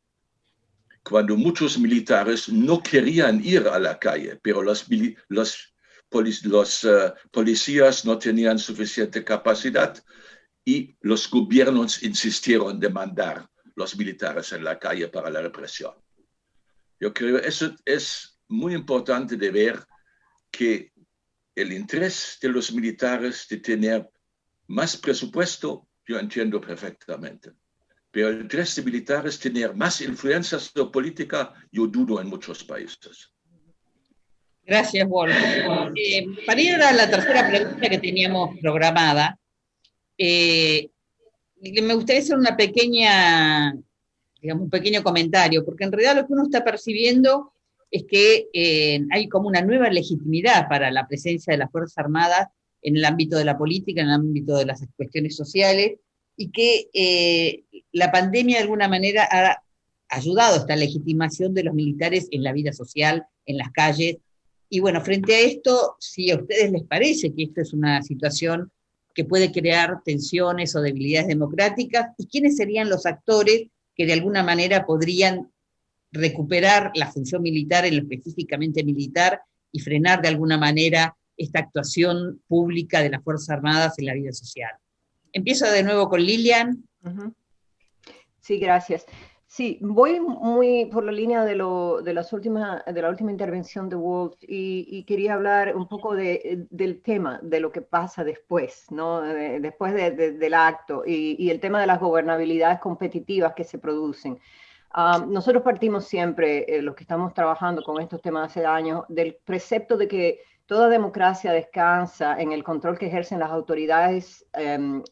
cuando muchos militares no querían ir a la calle, pero los policías no tenían suficiente capacidad y los gobiernos insistieron en mandar los militares en la calle para la represión. Yo creo que eso es muy importante de ver, que el interés de los militares de tener más presupuesto, yo entiendo perfectamente. Pero el interés de militares tener más influencia política, yo dudo en muchos países. Gracias, Wolf. Para ir a la tercera pregunta que teníamos programada, me gustaría hacer una pequeña, digamos, un pequeño comentario, porque en realidad lo que uno está percibiendo es que hay como una nueva legitimidad para la presencia de las Fuerzas Armadas en el ámbito de la política, en el ámbito de las cuestiones sociales, y que la pandemia de alguna manera ha ayudado a esta legitimación de los militares en la vida social, en las calles. Y bueno, frente a esto, si a ustedes les parece que esto es una situación que puede crear tensiones o debilidades democráticas, ¿y quiénes serían los actores que de alguna manera podrían recuperar la función militar, en lo específicamente militar, y frenar de alguna manera esta actuación pública de las Fuerzas Armadas en la vida social? Empiezo de nuevo con Lilian. Sí, gracias. Sí, voy muy por la línea de la última intervención de Wolf, y quería hablar un poco del tema, de lo que pasa después, ¿no? Después del acto, y el tema de las gobernabilidades competitivas que se producen. Nosotros partimos siempre, los que estamos trabajando con estos temas hace años, del precepto de que toda democracia descansa en el control que ejercen las autoridades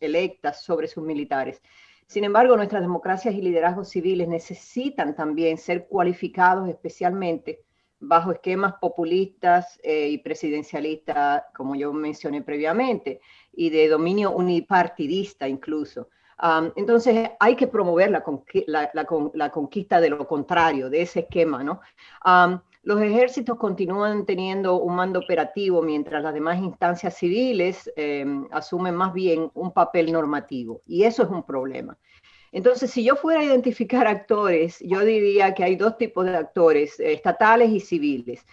electas sobre sus militares. Sin embargo, nuestras democracias y liderazgos civiles necesitan también ser cualificados especialmente bajo esquemas populistas y presidencialistas, como yo mencioné previamente, y de dominio unipartidista incluso. Entonces hay que promover la conquista de lo contrario, de ese esquema, ¿no? Los ejércitos continúan teniendo un mando operativo, mientras las demás instancias civiles asumen más bien un papel normativo, y eso es un problema. Entonces, si yo fuera a identificar actores, yo diría que hay dos tipos de actores, estatales y civiles.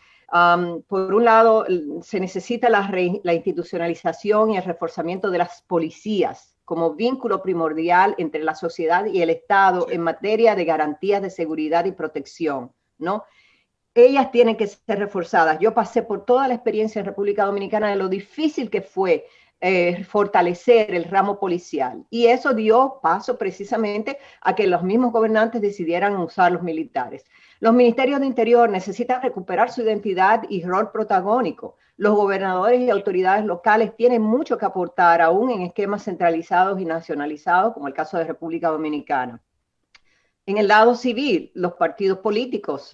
Por un lado, se necesita la institucionalización y el reforzamiento de las policías como vínculo primordial entre la sociedad y el Estado en materia de garantías de seguridad y protección, ¿no? Ellas tienen que ser reforzadas. Yo pasé por toda la experiencia en República Dominicana de lo difícil que fue fortalecer el ramo policial, y eso dio paso precisamente a que los mismos gobernantes decidieran usar los militares. Los ministerios de Interior necesitan recuperar su identidad y rol protagónico. Los gobernadores y autoridades locales tienen mucho que aportar, aún en esquemas centralizados y nacionalizados, como el caso de República Dominicana. En el lado civil, los partidos políticos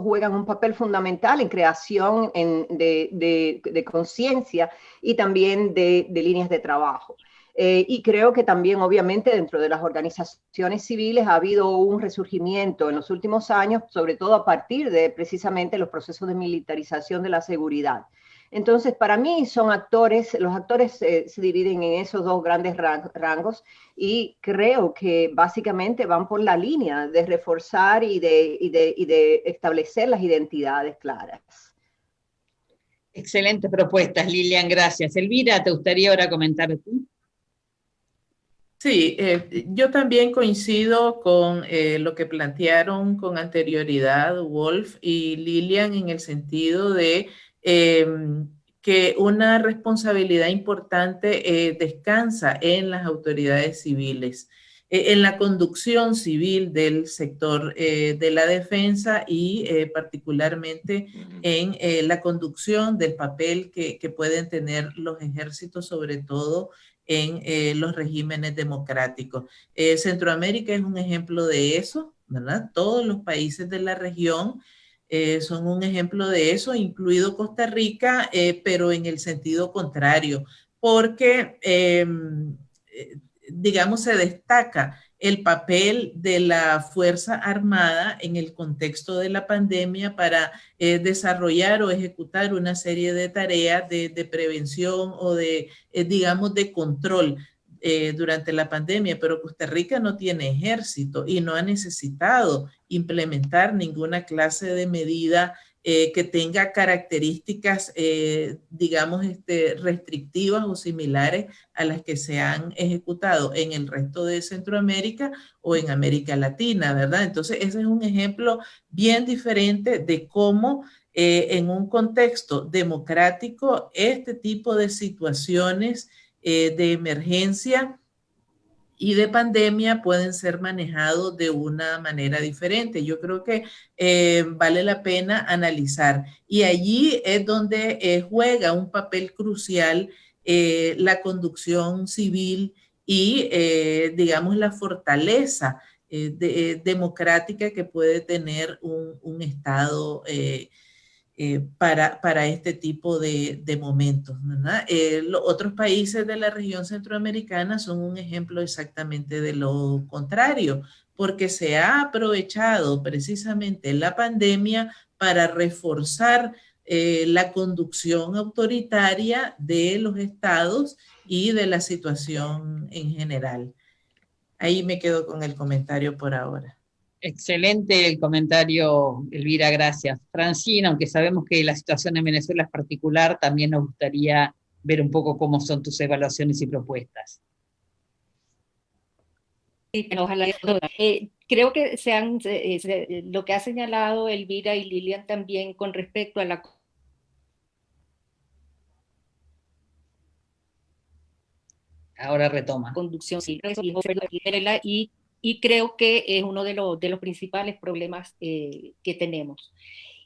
juegan un papel fundamental en creación de conciencia y también de líneas de trabajo. Y creo que también, obviamente, dentro de las organizaciones civiles ha habido un resurgimiento en los últimos años, sobre todo a partir de precisamente los procesos de militarización de la seguridad. Entonces, para mí son actores, los actores se dividen en esos dos grandes rangos, y creo que básicamente van por la línea de reforzar y de establecer las identidades claras. Excelentes propuestas, Lilian, gracias. Elvira, ¿te gustaría ahora comentar tú? Sí, yo también coincido con lo que plantearon con anterioridad Wolf y Lilian, en el sentido de que una responsabilidad importante descansa en las autoridades civiles, en la conducción civil del sector de la defensa, y particularmente en la conducción del papel que pueden tener los ejércitos, sobre todo en los regímenes democráticos. Centroamérica es un ejemplo de eso, ¿verdad? Todos los países de la región son un ejemplo de eso, incluido Costa Rica, pero en el sentido contrario, porque, digamos, se destaca el papel de la Fuerza Armada en el contexto de la pandemia para desarrollar o ejecutar una serie de tareas de prevención o de, digamos, de control durante la pandemia, pero Costa Rica no tiene ejército y no ha necesitado implementar ninguna clase de medida que tenga características, digamos, restrictivas o similares a las que se han ejecutado en el resto de Centroamérica o en América Latina, ¿verdad? Entonces, ese es un ejemplo bien diferente de cómo en un contexto democrático este tipo de situaciones de emergencia y de pandemia pueden ser manejados de una manera diferente. Yo creo que vale la pena analizar. Y allí es donde juega un papel crucial la conducción civil y, digamos, la fortaleza democrática que puede tener un Estado para este tipo de momentos, ¿verdad? Otros países de la región centroamericana son un ejemplo exactamente de lo contrario, porque se ha aprovechado precisamente la pandemia para reforzar la conducción autoritaria de los estados y de la situación en general. Ahí me quedo con el comentario por ahora. Excelente el comentario, Elvira, gracias. Francina, aunque sabemos que la situación en Venezuela es particular, también nos gustaría ver un poco cómo son tus evaluaciones y propuestas. Ojalá. Creo que lo que ha señalado Elvira y Lilian también con respecto a la Ahora retoma. conducción y creo que es uno de los principales problemas que tenemos.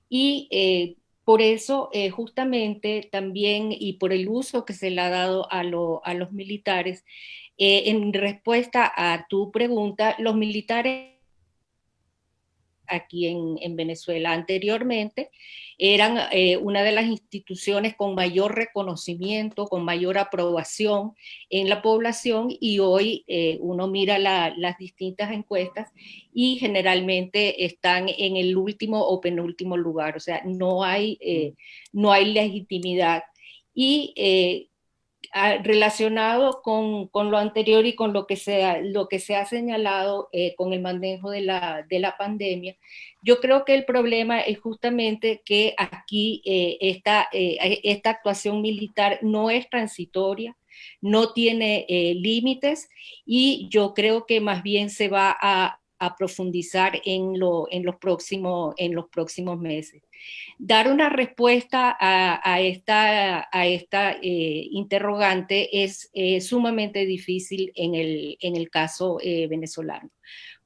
Y por eso, justamente también, y por el uso que se le ha dado a los militares, en respuesta a tu pregunta, los militares aquí en Venezuela anteriormente eran una de las instituciones con mayor reconocimiento, con mayor aprobación en la población, y hoy uno mira las distintas encuestas y generalmente están en el último o penúltimo lugar, o sea, no hay legitimidad. Y relacionado con lo anterior y con lo que se ha señalado con el manejo de la pandemia, yo creo que el problema es justamente que aquí esta actuación militar no es transitoria, no tiene límites, y yo creo que más bien se va a profundizar en los próximos meses. Dar una respuesta a esta interrogante es sumamente difícil en el caso venezolano.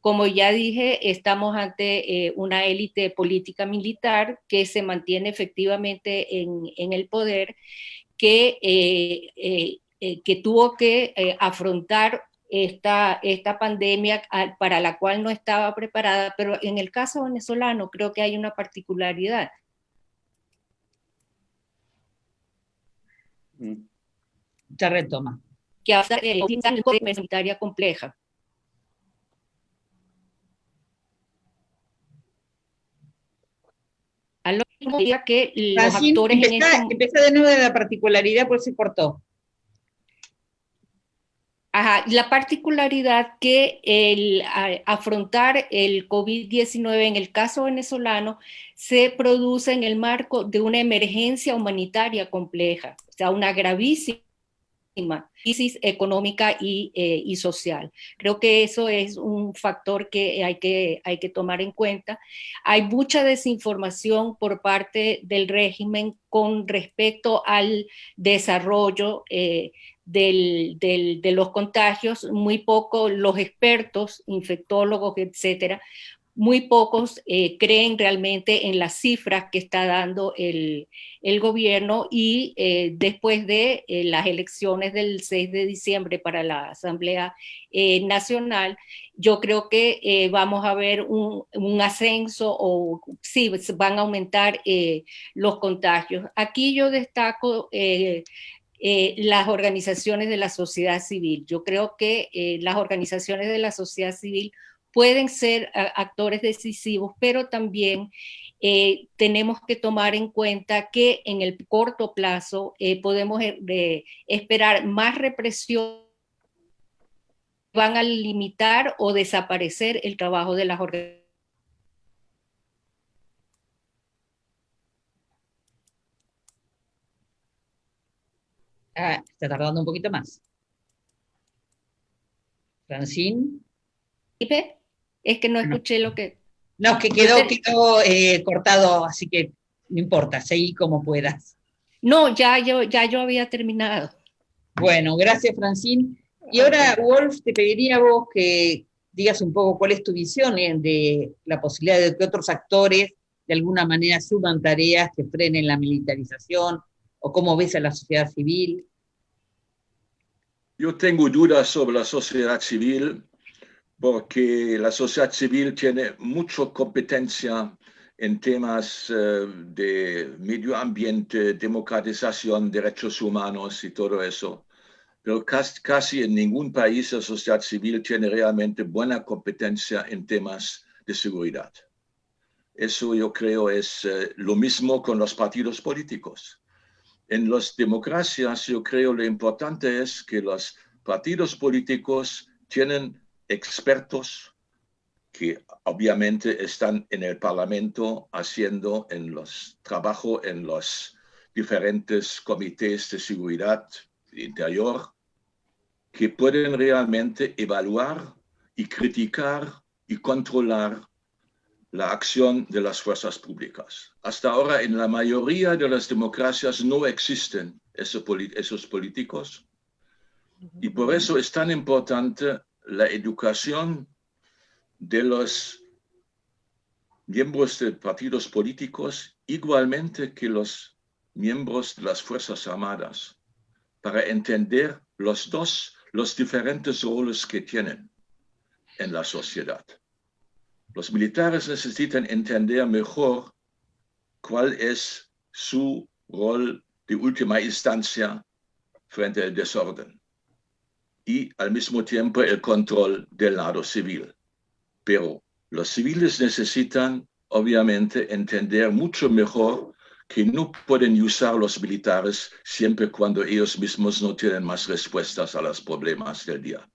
Como ya dije, estamos ante una élite política militar que se mantiene efectivamente en el poder, que tuvo que afrontar esta pandemia para la cual no estaba preparada, pero en el caso venezolano creo que hay una particularidad. Ya retoma. Que hace una sanitaria compleja. A lo mismo que los actores empezá de nuevo de la particularidad, pues se cortó. Ajá, la particularidad que afrontar el COVID-19 en el caso venezolano se produce en el marco de una emergencia humanitaria compleja, o sea, una gravísima crisis económica y social. Creo que eso es un factor que hay que tomar en cuenta. Hay mucha desinformación por parte del régimen con respecto al desarrollo de los contagios. Muy poco los expertos, infectólogos, etcétera, muy pocos creen realmente en las cifras que está dando el gobierno, y después de las elecciones del 6 de diciembre para la Asamblea Nacional, yo creo que vamos a ver un ascenso, o sí, van a aumentar los contagios. Aquí yo destaco las organizaciones de la sociedad civil. Yo creo que las organizaciones de la sociedad civil pueden ser actores decisivos, pero también tenemos que tomar en cuenta que en el corto plazo podemos esperar más represión, van a limitar o desaparecer el trabajo de las organizaciones Está tardando un poquito más. Francine. Es que no escuché lo que... No, es que quedó cortado, así que no importa, seguí como puedas. No, ya yo había terminado. Bueno, gracias, Francine. Y ahora, Wolf, te pediría a vos que digas un poco cuál es tu visión de la posibilidad de que otros actores de alguna manera suman tareas que frenen la militarización, o cómo ves a la sociedad civil. Yo tengo dudas sobre la sociedad civil, porque la sociedad civil tiene mucha competencia en temas de medio ambiente, democratización, derechos humanos y todo eso. Pero casi en ningún país la sociedad civil tiene realmente buena competencia en temas de seguridad. Eso yo creo es lo mismo con los partidos políticos. En las democracias yo creo lo importante es que los partidos políticos tienen expertos que obviamente están en el Parlamento haciendo trabajo en los diferentes comités de seguridad interior, que pueden realmente evaluar y criticar y controlar la acción de las fuerzas públicas. Hasta ahora, en la mayoría de las democracias no existen esos políticos, y por eso es tan importante la educación de los miembros de partidos políticos, igualmente que los miembros de las Fuerzas Armadas, para entender los diferentes roles que tienen en la sociedad. Los militares necesitan entender mejor cuál es su rol de última instancia frente al desorden y al mismo tiempo el control del lado civil. Pero los civiles necesitan obviamente entender mucho mejor que no pueden usar los militares siempre cuando ellos mismos no tienen más respuestas a los problemas del día.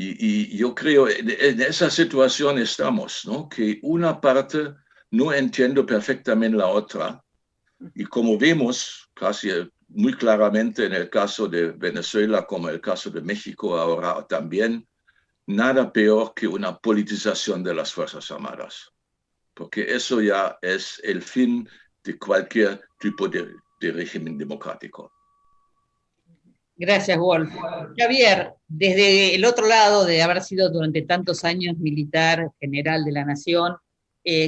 Y yo creo en esa situación estamos, ¿no? Que una parte no entiende perfectamente la otra, y como vemos casi muy claramente en el caso de Venezuela como el caso de México ahora también, nada peor que una politización de las Fuerzas Armadas, porque eso ya es el fin de cualquier tipo de régimen democrático. Gracias, Wolf. Javier, desde el otro lado de haber sido durante tantos años militar general de la Nación,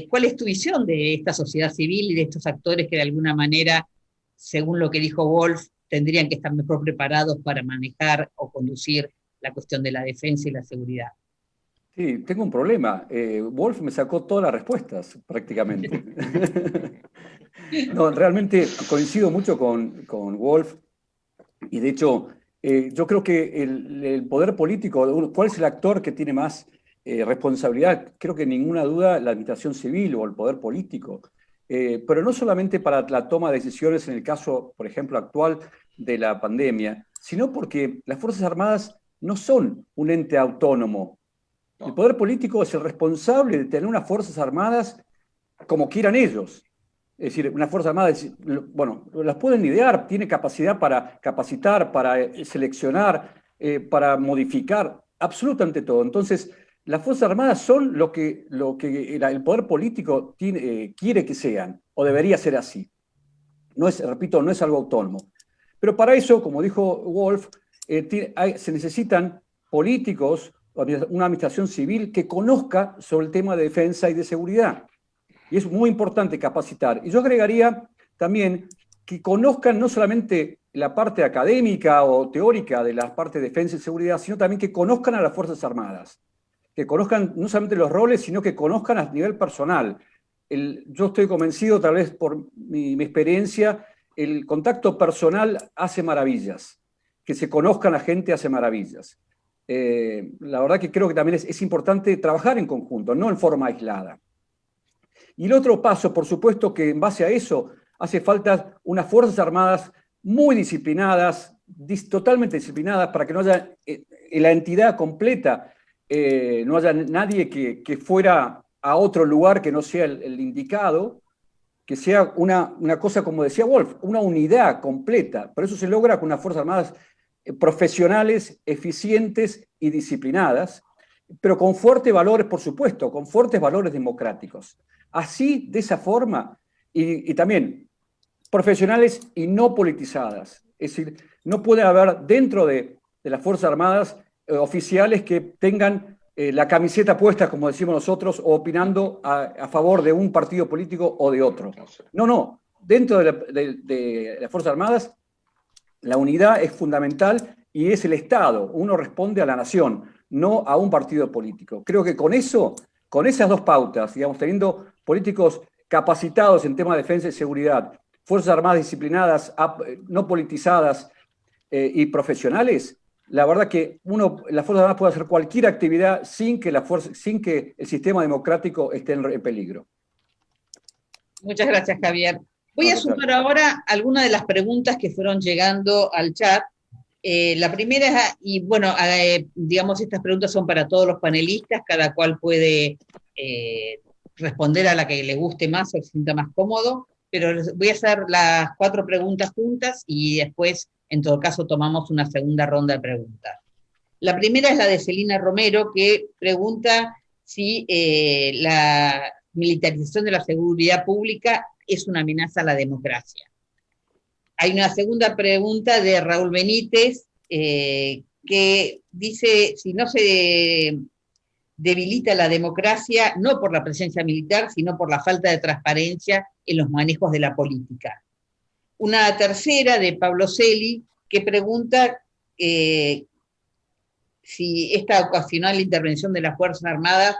¿cuál es tu visión de esta sociedad civil y de estos actores que de alguna manera, según lo que dijo Wolf, tendrían que estar mejor preparados para manejar o conducir la cuestión de la defensa y la seguridad? Sí, tengo un problema. Wolf me sacó todas las respuestas, prácticamente. No, realmente coincido mucho con Wolf. Y de hecho, yo creo que el poder político, ¿cuál es el actor que tiene más responsabilidad? Creo que ninguna duda la administración civil o el poder político. Pero no solamente para la toma de decisiones en el caso, por ejemplo, actual de la pandemia, sino porque las Fuerzas Armadas no son un ente autónomo. El poder político es el responsable de tener unas Fuerzas Armadas como quieran ellos. Es decir, una Fuerza Armada, bueno, las pueden idear, tiene capacidad para capacitar, para seleccionar, para modificar, absolutamente todo. Entonces, las Fuerzas Armadas son lo que el poder político quiere que sean, o debería ser así. No es, repito, no es algo autónomo. Pero para eso, como dijo Wolf, se necesitan políticos, una administración civil que conozca sobre el tema de defensa y de seguridad. Y es muy importante capacitar. Y yo agregaría también que conozcan no solamente la parte académica o teórica de la parte de defensa y seguridad, sino también que conozcan a las Fuerzas Armadas. Que conozcan no solamente los roles, sino que conozcan a nivel personal. Yo estoy convencido, tal vez por mi experiencia, el contacto personal hace maravillas. Que se conozcan a la gente hace maravillas. La verdad que creo que también es importante trabajar en conjunto, no en forma aislada. Y el otro paso, por supuesto, que en base a eso hace falta unas Fuerzas Armadas muy disciplinadas, totalmente disciplinadas, para que no haya en la entidad completa, no haya nadie que fuera a otro lugar que no sea el indicado, que sea una cosa, como decía Wolf, una unidad completa, pero eso se logra con unas Fuerzas Armadas profesionales, eficientes y disciplinadas, pero con fuertes valores, por supuesto, con fuertes valores democráticos. Así, de esa forma, y también profesionales y no politizadas. Es decir, no puede haber dentro de las Fuerzas Armadas oficiales que tengan la camiseta puesta, como decimos nosotros, o opinando a favor de un partido político o de otro. No. Dentro de las Fuerzas Armadas, la unidad es fundamental y es el Estado. Uno responde a la nación, no a un partido político. Creo que con eso, con esas dos pautas, digamos, teniendo políticos capacitados en temas de defensa y seguridad, Fuerzas Armadas disciplinadas, no politizadas y profesionales, la verdad que las Fuerzas Armadas puede hacer cualquier actividad sin que el sistema democrático esté en peligro. Muchas gracias, Javier. Voy a sumar ahora algunas de las preguntas que fueron llegando al chat. La primera es, y bueno, digamos, estas preguntas son para todos los panelistas, cada cual puede responder a la que le guste más o se sienta más cómodo, pero voy a hacer las 4 preguntas juntas y después, en todo caso, tomamos una segunda ronda de preguntas. La primera es la de Celina Romero, que pregunta si la militarización de la seguridad pública es una amenaza a la democracia. Hay una segunda pregunta de Raúl Benítez, que dice si no se debilita la democracia, no por la presencia militar, sino por la falta de transparencia en los manejos de la política. Una tercera de Pablo Celi, que pregunta si esta ocasional intervención de las Fuerzas Armadas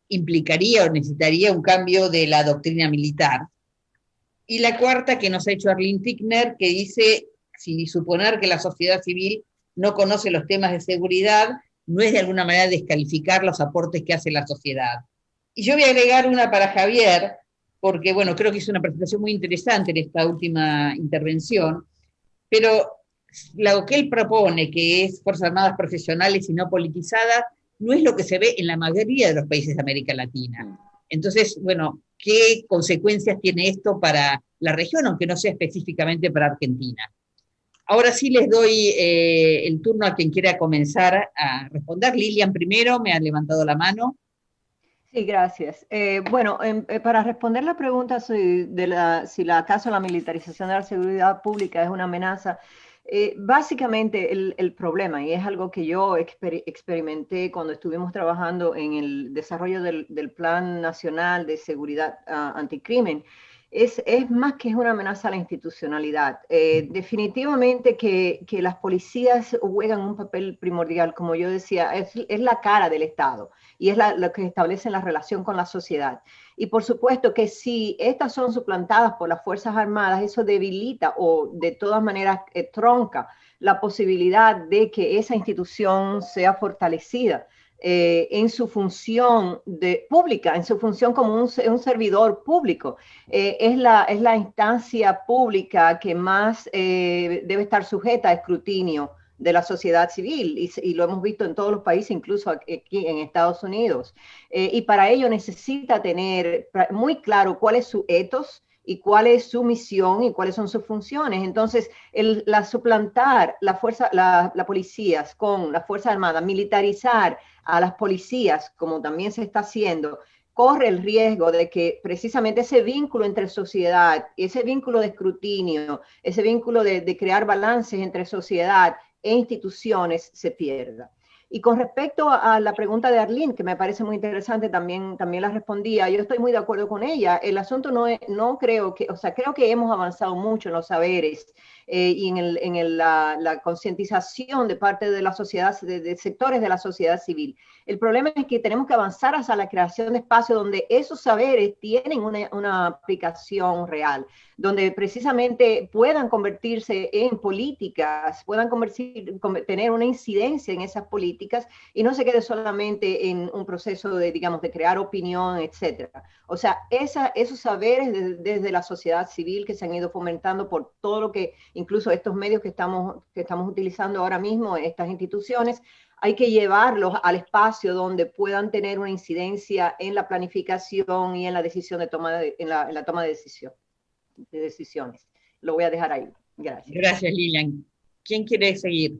implicaría o necesitaría un cambio de la doctrina militar. Y la cuarta que nos ha hecho Arlene Tickner, que dice, si suponer que la sociedad civil no conoce los temas de seguridad, no es de alguna manera descalificar los aportes que hace la sociedad. Y yo voy a agregar una para Javier, porque bueno, creo que hizo una presentación muy interesante en esta última intervención, pero lo que él propone, que es Fuerzas Armadas profesionales y no politizadas, no es lo que se ve en la mayoría de los países de América Latina. Entonces, bueno, ¿qué consecuencias tiene esto para la región, aunque no sea específicamente para Argentina? Ahora sí les doy el turno a quien quiera comenzar a responder. Lilian primero, me ha levantado la mano. Sí, gracias. Bueno, para responder la pregunta si acaso la militarización de la seguridad pública es una amenaza, básicamente el problema, y es algo que yo experimenté cuando estuvimos trabajando en el desarrollo del Plan Nacional de Seguridad Anticrimen, es más que es una amenaza a la institucionalidad. Definitivamente que las policías juegan un papel primordial, como yo decía, es la cara del Estado y es lo que establece la relación con la sociedad. Y por supuesto que si estas son suplantadas por las Fuerzas Armadas, eso debilita o de todas maneras tronca la posibilidad de que esa institución sea fortalecida en su función pública, en su función como un servidor público. Es la instancia pública que más debe estar sujeta a escrutinio de la sociedad civil, y lo hemos visto en todos los países, incluso aquí en Estados Unidos. Y para ello necesita tener muy claro cuál es su ethos y cuál es su misión y cuáles son sus funciones. Entonces, suplantar la policía con las Fuerzas Armadas, militarizar a las policías, como también se está haciendo, corre el riesgo de que precisamente ese vínculo entre sociedad, ese vínculo de escrutinio, ese vínculo de crear balances entre sociedad e instituciones se pierda. Y con respecto a la pregunta de Arlene, que me parece muy interesante, también la respondía, yo estoy muy de acuerdo con ella. El asunto creo que hemos avanzado mucho en los saberes y en la concientización de parte de la sociedad, de sectores de la sociedad civil. El problema es que tenemos que avanzar hacia la creación de espacios donde esos saberes tienen una aplicación real, donde precisamente puedan convertirse en políticas, puedan tener una incidencia en esas políticas y no se quede solamente en un proceso de crear opinión, etcétera. O sea, esos saberes desde la sociedad civil que se han ido fomentando por todo lo que, incluso estos medios que estamos utilizando ahora mismo, estas instituciones, hay que llevarlos al espacio donde puedan tener una incidencia en la planificación y en la decisión en la toma de decisión. decisiones. Lo voy a dejar ahí. Gracias. Gracias, Lilian. ¿Quién quiere seguir?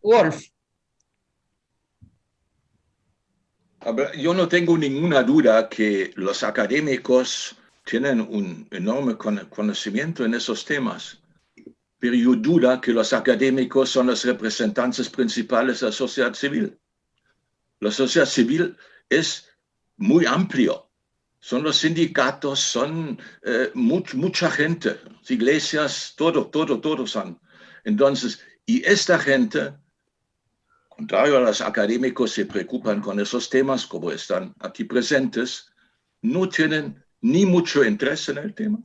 Wolf. A ver, yo no tengo ninguna duda que los académicos tienen un enorme conocimiento en esos temas, pero yo dudo que los académicos son los representantes principales de la sociedad civil. La sociedad civil es muy amplio. Son los sindicatos, son mucha gente, las iglesias, todos son. Entonces, y esta gente, contrario a los académicos, se preocupan con esos temas como están aquí presentes, no tienen ni mucho interés en el tema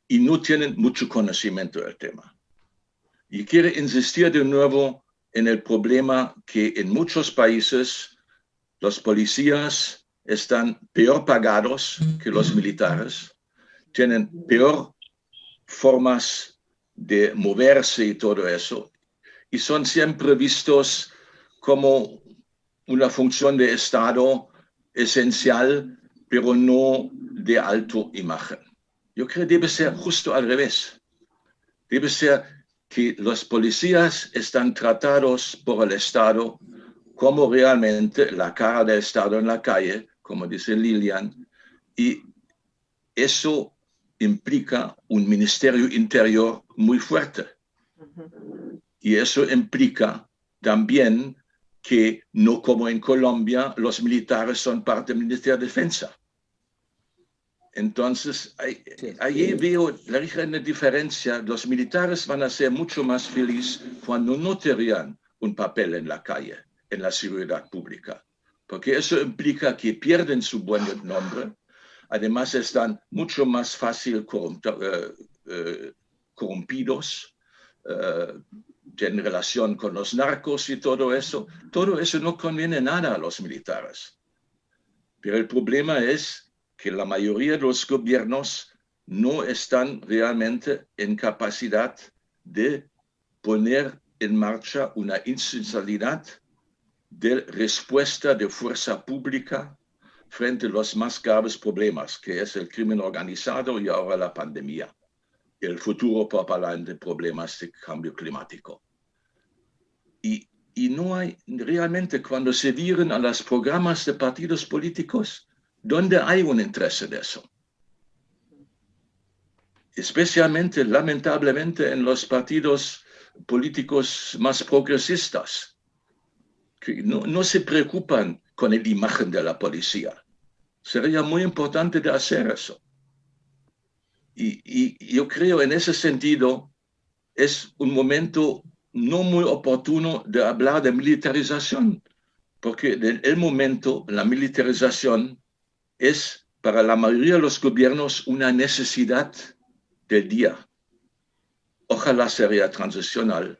y no tienen mucho conocimiento del tema. Y quiero insistir de nuevo en el problema que en muchos países los policías están peor pagados que los militares, tienen peor formas de moverse y todo eso, y son siempre vistos como una función de Estado esencial, pero no de alta imagen. Yo creo que debe ser justo al revés. Debe ser que los policías están tratados por el Estado como realmente la cara del Estado en la calle, como dice Lilian, y eso implica un ministerio interior muy fuerte. Y eso implica también que no como en Colombia, los militares son parte del Ministerio de Defensa. Entonces, ahí veo la gran diferencia. Los militares van a ser mucho más felices cuando no tendrían un papel en la calle, en la seguridad pública, porque eso implica que pierden su buen nombre. Además, están mucho más fácil corrompidos, en relación con los narcos y todo eso. Todo eso no conviene nada a los militares. Pero el problema es que la mayoría de los gobiernos no están realmente en capacidad de poner en marcha una institucionalidad de respuesta de fuerza pública frente a los más graves problemas, que es el crimen organizado y ahora la pandemia, el futuro probablemente problemas de cambio climático. Y no hay realmente, cuando se vienen a los programas de partidos políticos, ¿dónde hay un interés en eso? Especialmente, lamentablemente, en los partidos políticos más progresistas, que no se preocupan con la imagen de la policía. Sería muy importante de hacer eso. Y yo creo en ese sentido es un momento no muy oportuno de hablar de militarización, porque en el momento la militarización es para la mayoría de los gobiernos una necesidad del día. Ojalá sería transicional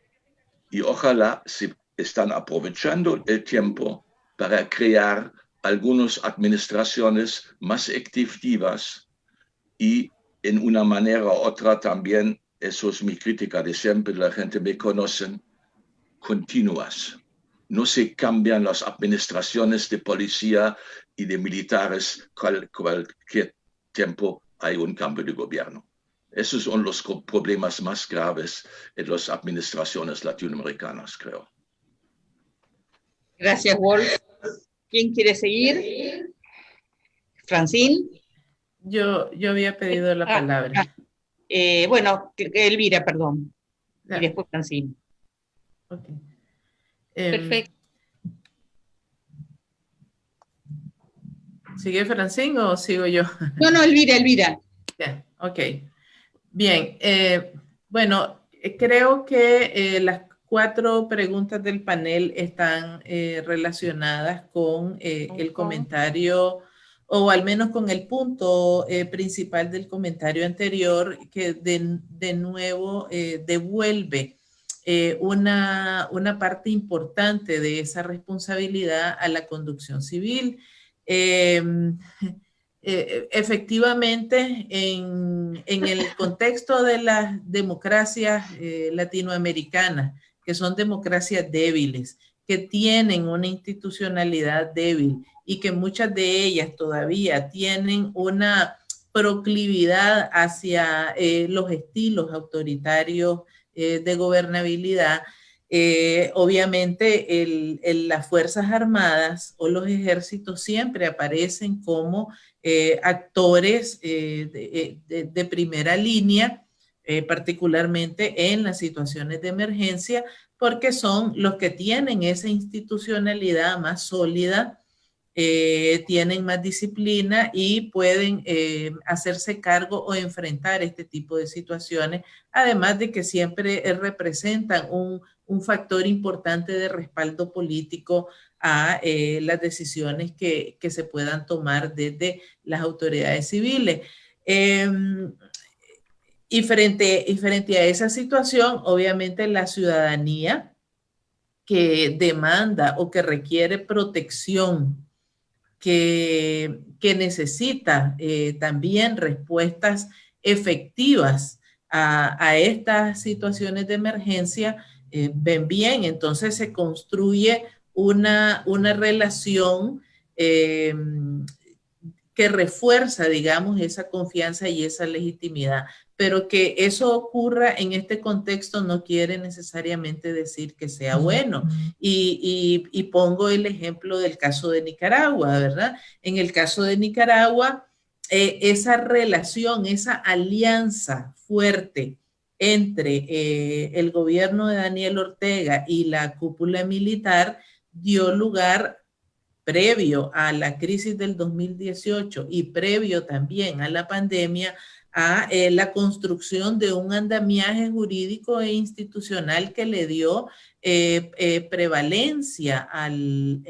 y ojalá se están aprovechando el tiempo para crear algunas administraciones más efectivas y en una manera u otra también, eso es mi crítica de siempre, la gente me conoce, continuas. No se cambian las administraciones de policía y de militares cualquier tiempo hay un cambio de gobierno. Esos son los problemas más graves en las administraciones latinoamericanas, creo. Gracias, Wolf. ¿Quién quiere seguir? ¿Francine? Yo había pedido la palabra. Bueno, Elvira, perdón. Ya. Y después Francine. Okay. Perfecto. ¿Sigue Francine o sigo yo? No, Elvira. Yeah, ok. Bien. Bueno, creo que las 4 preguntas del panel están relacionadas con el comentario, o al menos con el punto principal del comentario anterior, que de nuevo devuelve una parte importante de esa responsabilidad a la conducción civil. Efectivamente, en el contexto de las democracias latinoamericanas, que son democracias débiles, que tienen una institucionalidad débil y que muchas de ellas todavía tienen una proclividad hacia los estilos autoritarios de gobernabilidad, obviamente las Fuerzas Armadas o los ejércitos siempre aparecen como actores de primera línea, particularmente en las situaciones de emergencia, porque son los que tienen esa institucionalidad más sólida, tienen más disciplina y pueden hacerse cargo o enfrentar este tipo de situaciones, además de que siempre representan un factor importante de respaldo político a las decisiones que se puedan tomar desde las autoridades civiles. Y frente a esa situación, obviamente la ciudadanía que demanda o que requiere protección, que necesita también respuestas efectivas a estas situaciones de emergencia, ven bien, entonces se construye una relación que refuerza, digamos, esa confianza y esa legitimidad. Pero que eso ocurra en este contexto no quiere necesariamente decir que sea bueno. Y pongo el ejemplo del caso de Nicaragua, ¿verdad? En el caso de Nicaragua, esa relación, esa alianza fuerte entre el gobierno de Daniel Ortega y la cúpula militar dio lugar, previo a la crisis del 2018 y previo también a la pandemia, a la construcción de un andamiaje jurídico e institucional que le dio prevalencia al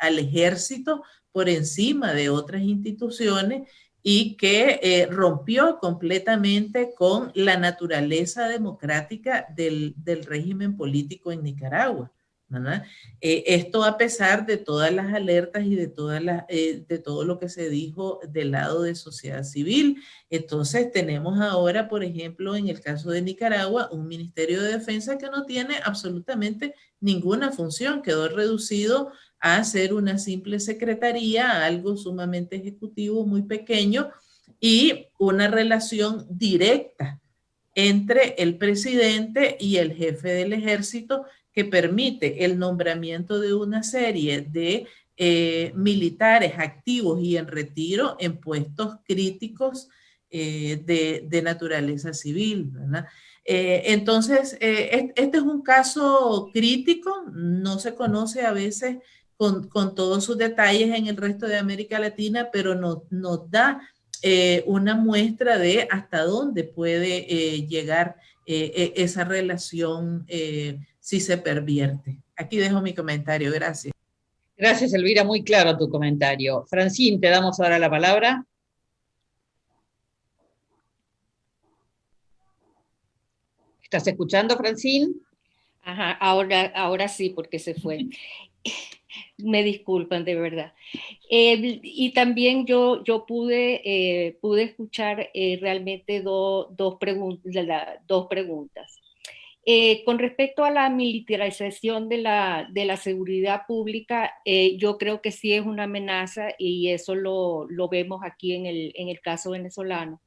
ejército por encima de otras instituciones y que rompió completamente con la naturaleza democrática del régimen político en Nicaragua, ¿verdad? Esto a pesar de todas las alertas y de todo lo que se dijo del lado de sociedad civil. Entonces tenemos ahora, por ejemplo, en el caso de Nicaragua, un Ministerio de Defensa que no tiene absolutamente ninguna función, quedó reducido a ser una simple secretaría, algo sumamente ejecutivo, muy pequeño, y una relación directa entre el presidente y el jefe del ejército, que permite el nombramiento de una serie de militares activos y en retiro en puestos críticos de naturaleza civil, ¿verdad? Entonces, este es un caso crítico, no se conoce a veces con todos sus detalles en el resto de América Latina, pero nos da una muestra de hasta dónde puede llegar esa relación si se pervierte. Aquí dejo mi comentario, gracias. Gracias, Elvira, muy claro tu comentario. Francine, te damos ahora la palabra. ¿Estás escuchando, Francine? Ajá, ahora sí, porque se fue. Me disculpan, de verdad. Y también yo pude escuchar realmente dos preguntas. Con respecto a la militarización de la seguridad pública, yo creo que sí es una amenaza y eso lo vemos aquí en el caso venezolano.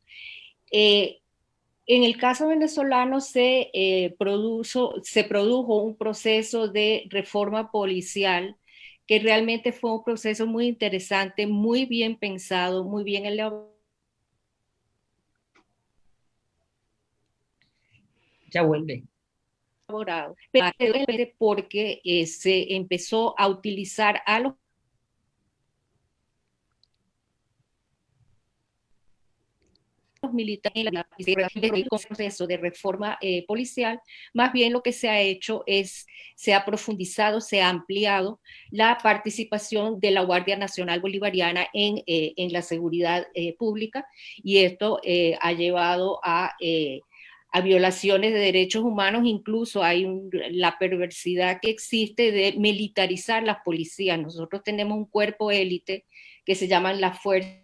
En el caso venezolano se produjo un proceso de reforma policial que realmente fue un proceso muy interesante, muy bien pensado, muy bien elaborado. Ya vuelve. Porque se empezó a utilizar a los militares en el proceso de reforma policial. Más bien lo que se ha hecho es, se ha profundizado, se ha ampliado la participación de la Guardia Nacional Bolivariana en la seguridad pública, y esto ha llevado a violaciones de derechos humanos. Incluso hay la perversidad que existe de militarizar las policías. Nosotros tenemos un cuerpo élite que se llaman las fuerzas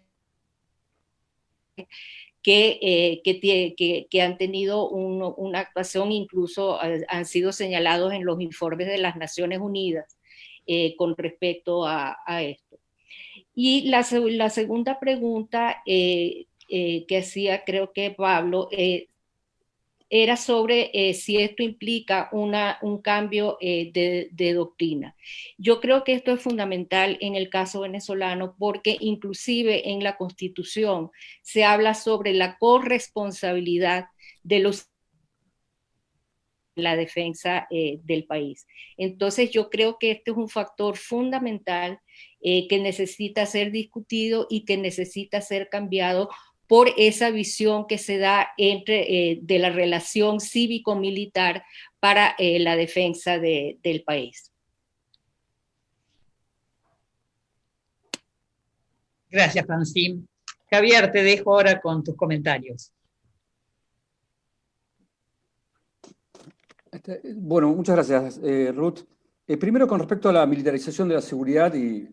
que han tenido una actuación, incluso han sido señalados en los informes de las Naciones Unidas con respecto a esto. Y la segunda pregunta que hacía, creo que Pablo, era sobre si esto implica un cambio de doctrina. Yo creo que esto es fundamental en el caso venezolano porque inclusive en la Constitución se habla sobre la corresponsabilidad de los la defensa del país. Entonces yo creo que este es un factor fundamental que necesita ser discutido y que necesita ser cambiado por esa visión que se da de la relación cívico-militar para la defensa del país. Gracias, Francine. Javier, te dejo ahora con tus comentarios. Bueno, muchas gracias, Ruth. Primero, con respecto a la militarización de la seguridad, y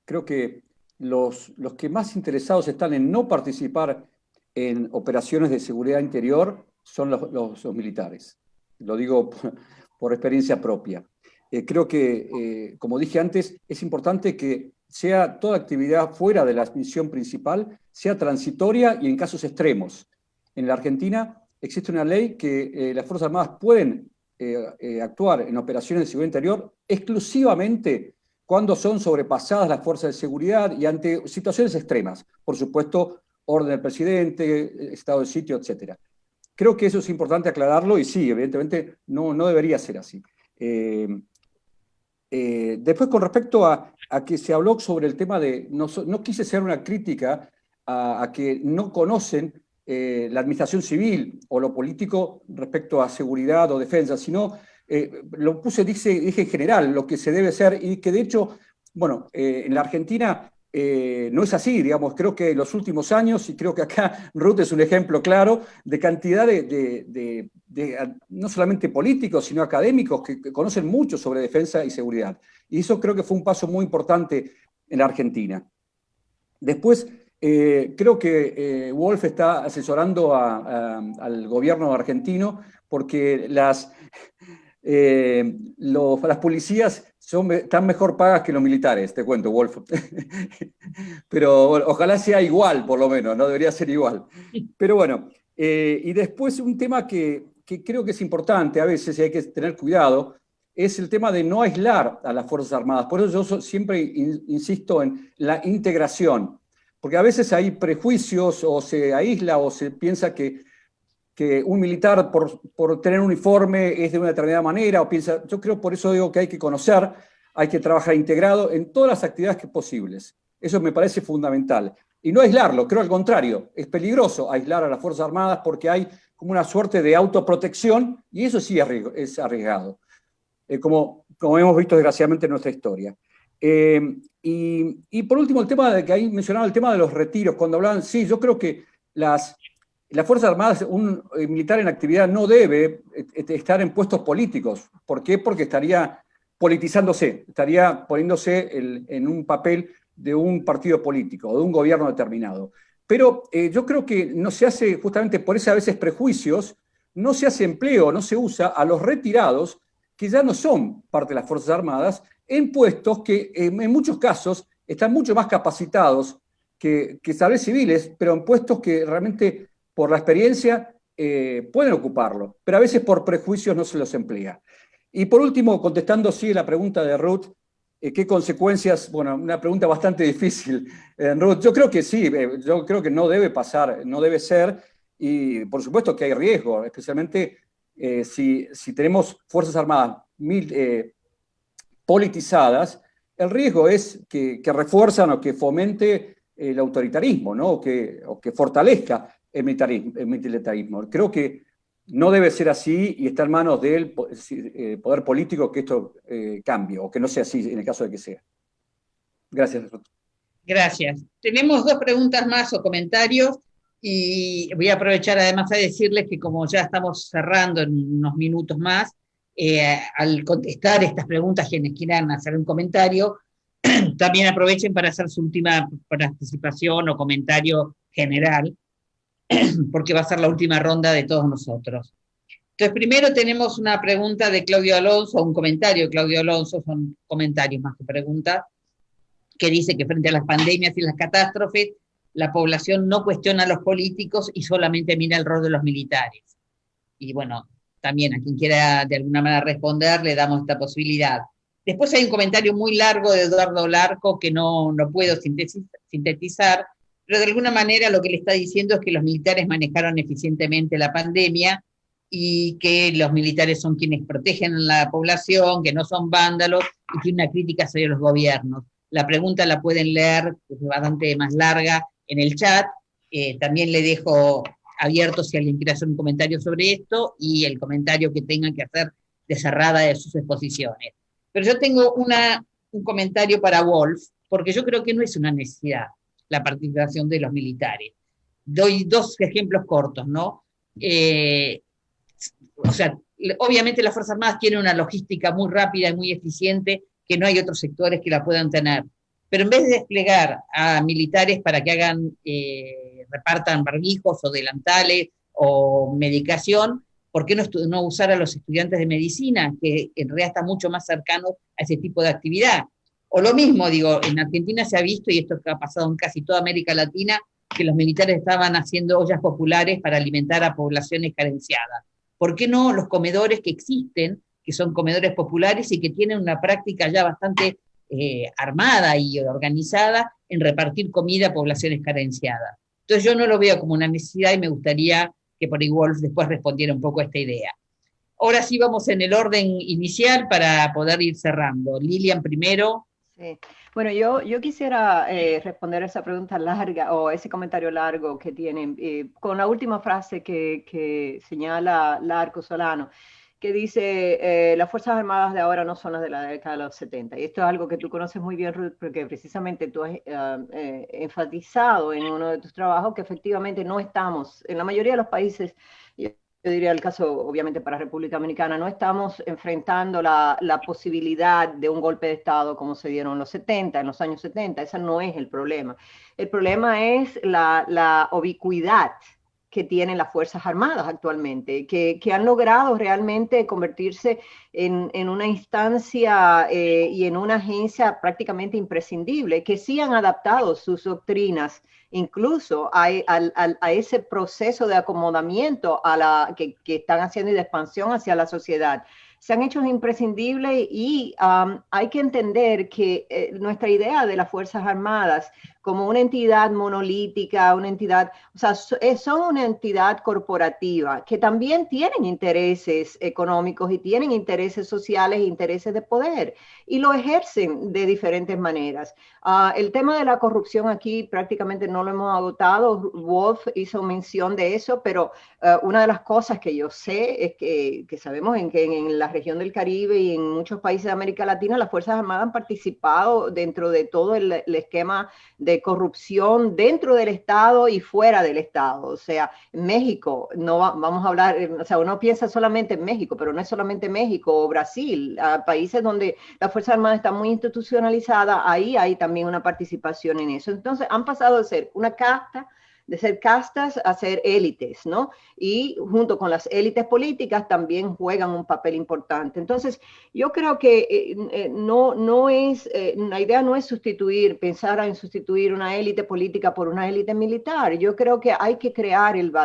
creo que los que más interesados están en no participar en operaciones de seguridad interior son los militares. Lo digo por experiencia propia. Creo que, como dije antes, es importante que sea toda actividad fuera de la misión principal, sea transitoria y en casos extremos. En la Argentina existe una ley que las Fuerzas Armadas pueden actuar en operaciones de seguridad interior exclusivamente cuando son sobrepasadas las fuerzas de seguridad y ante situaciones extremas. Por supuesto, orden del presidente, estado de sitio, etc. Creo que eso es importante aclararlo y sí, evidentemente no debería ser así. Después, con respecto a que se habló sobre el tema de... No quise hacer una crítica a que no conocen la administración civil o lo político respecto a seguridad o defensa, sino lo dije en general, lo que se debe hacer y que de hecho, bueno, en la Argentina no es así, digamos, creo que en los últimos años, y creo que acá Ruth es un ejemplo claro, de cantidad de no solamente políticos, sino académicos que conocen mucho sobre defensa y seguridad. Y eso creo que fue un paso muy importante en la Argentina. Después, creo que Wolf está asesorando al gobierno argentino porque las policías están mejor pagas que los militares, te cuento, Wolf. Pero bueno, ojalá sea igual, por lo menos, no debería ser igual. Pero bueno, y después un tema que creo que es importante a veces y hay que tener cuidado, es el tema de no aislar a las Fuerzas Armadas. Por eso yo siempre insisto en la integración, porque a veces hay prejuicios o se aísla o se piensa que un militar por tener un uniforme es de una determinada manera, yo creo, por eso digo que hay que conocer, hay que trabajar integrado en todas las actividades posibles. Eso me parece fundamental. Y no aislarlo, creo al contrario, es peligroso aislar a las Fuerzas Armadas porque hay como una suerte de autoprotección y eso sí es arriesgado, como hemos visto desgraciadamente en nuestra historia. Y por último, el tema de que ahí mencionaba el tema de los retiros, cuando hablaban, sí, yo creo que las Fuerzas Armadas, un militar en actividad no debe estar en puestos políticos. ¿Por qué? Porque estaría politizándose, estaría poniéndose en un papel de un partido político o de un gobierno determinado. Pero yo creo que no se hace, justamente por eso a veces prejuicios, no se hace empleo, no se usa a los retirados que ya no son parte de las Fuerzas Armadas en puestos que en muchos casos están mucho más capacitados que tal vez civiles, pero en puestos que realmente por la experiencia pueden ocuparlo, pero a veces por prejuicios no se los emplea. Y por último, contestando sí la pregunta de Ruth, ¿qué consecuencias? Bueno, una pregunta bastante difícil, Ruth. Yo creo que sí, yo creo que no debe pasar, no debe ser, y por supuesto que hay riesgo, especialmente si tenemos Fuerzas Armadas politizadas, el riesgo es que refuerzan o que fomente el autoritarismo, ¿no? o que fortalezca el militarismo. Creo que no debe ser así y está en manos del poder político que esto cambie, o que no sea así en el caso de que sea. Gracias. Gracias. Tenemos dos preguntas más o comentarios y voy a aprovechar además a decirles que como ya estamos cerrando en unos minutos más, al contestar estas preguntas, quienes quieran hacer un comentario, también aprovechen para hacer su última participación o comentario general, porque va a ser la última ronda de todos nosotros. Entonces, primero tenemos una pregunta de Claudio Alonso, un comentario de Claudio Alonso, son comentarios más que preguntas, que dice que frente a las pandemias y las catástrofes, la población no cuestiona a los políticos y solamente mira el rol de los militares. Y bueno, también a quien quiera de alguna manera responder le damos esta posibilidad. Después hay un comentario muy largo de Eduardo Larco que no puedo sintetizar, pero de alguna manera lo que le está diciendo es que los militares manejaron eficientemente la pandemia y que los militares son quienes protegen a la población, que no son vándalos, y tiene una crítica hacia los gobiernos. La pregunta la pueden leer, que es bastante más larga, en el chat. También le dejo abierto si alguien quiere hacer un comentario sobre esto, y el comentario que tengan que hacer de cerrada de sus exposiciones. Pero yo tengo un comentario para Wolf, porque yo creo que no es una necesidad la participación de los militares. Doy dos ejemplos cortos, ¿no? O sea, obviamente las Fuerzas Armadas tienen una logística muy rápida y muy eficiente que no hay otros sectores que la puedan tener. Pero en vez de desplegar a militares para que repartan barbijos o delantales o medicación, ¿por qué no usar a los estudiantes de medicina, que en realidad están mucho más cercanos a ese tipo de actividad? O lo mismo, digo, en Argentina se ha visto, y esto ha pasado en casi toda América Latina, que los militares estaban haciendo ollas populares para alimentar a poblaciones carenciadas. ¿Por qué no los comedores que existen, que son comedores populares y que tienen una práctica ya bastante armada y organizada en repartir comida a poblaciones carenciadas? Entonces yo no lo veo como una necesidad y me gustaría que por ahí Wolf después respondiera un poco a esta idea. Ahora sí vamos en el orden inicial para poder ir cerrando. Lilian primero. Sí. Bueno, yo quisiera responder a esa pregunta larga o ese comentario largo que tienen con la última frase que señala Larco Solano, que dice, las Fuerzas Armadas de ahora no son las de la década de los 70. Y esto es algo que tú conoces muy bien, Ruth, porque precisamente tú has enfatizado en uno de tus trabajos que efectivamente no estamos, en la mayoría de los países, yo diría el caso, obviamente, para República Dominicana, no estamos enfrentando la posibilidad de un golpe de Estado como se dieron en los años 70. Ese no es el problema. El problema es la ubicuidad que tienen las Fuerzas Armadas actualmente, que han logrado realmente convertirse en una instancia y en una agencia prácticamente imprescindible, que sí han adaptado sus doctrinas incluso a ese proceso de acomodamiento que están haciendo y de expansión hacia la sociedad. Se han hecho imprescindibles y hay que entender que nuestra idea de las Fuerzas Armadas como una entidad monolítica, una entidad, o sea, son una entidad corporativa que también tienen intereses económicos y tienen intereses sociales e intereses de poder y lo ejercen de diferentes maneras. El tema de la corrupción aquí prácticamente no lo hemos agotado. Wolf hizo mención de eso, pero una de las cosas que yo sé es que sabemos que en la región del Caribe y en muchos países de América Latina las Fuerzas Armadas han participado dentro de todo el esquema de corrupción dentro del Estado y fuera del Estado. O sea, en México, no vamos a hablar, o sea, uno piensa solamente en México, pero no es solamente México o Brasil, países donde la Fuerza Armada está muy institucionalizada, ahí hay también una participación en eso. Entonces, han pasado de ser una casta, de ser castas a ser élites, ¿no? Y junto con las élites políticas también juegan un papel importante. Entonces, yo creo que la idea no es pensar en sustituir una élite política por una élite militar. Yo creo que hay que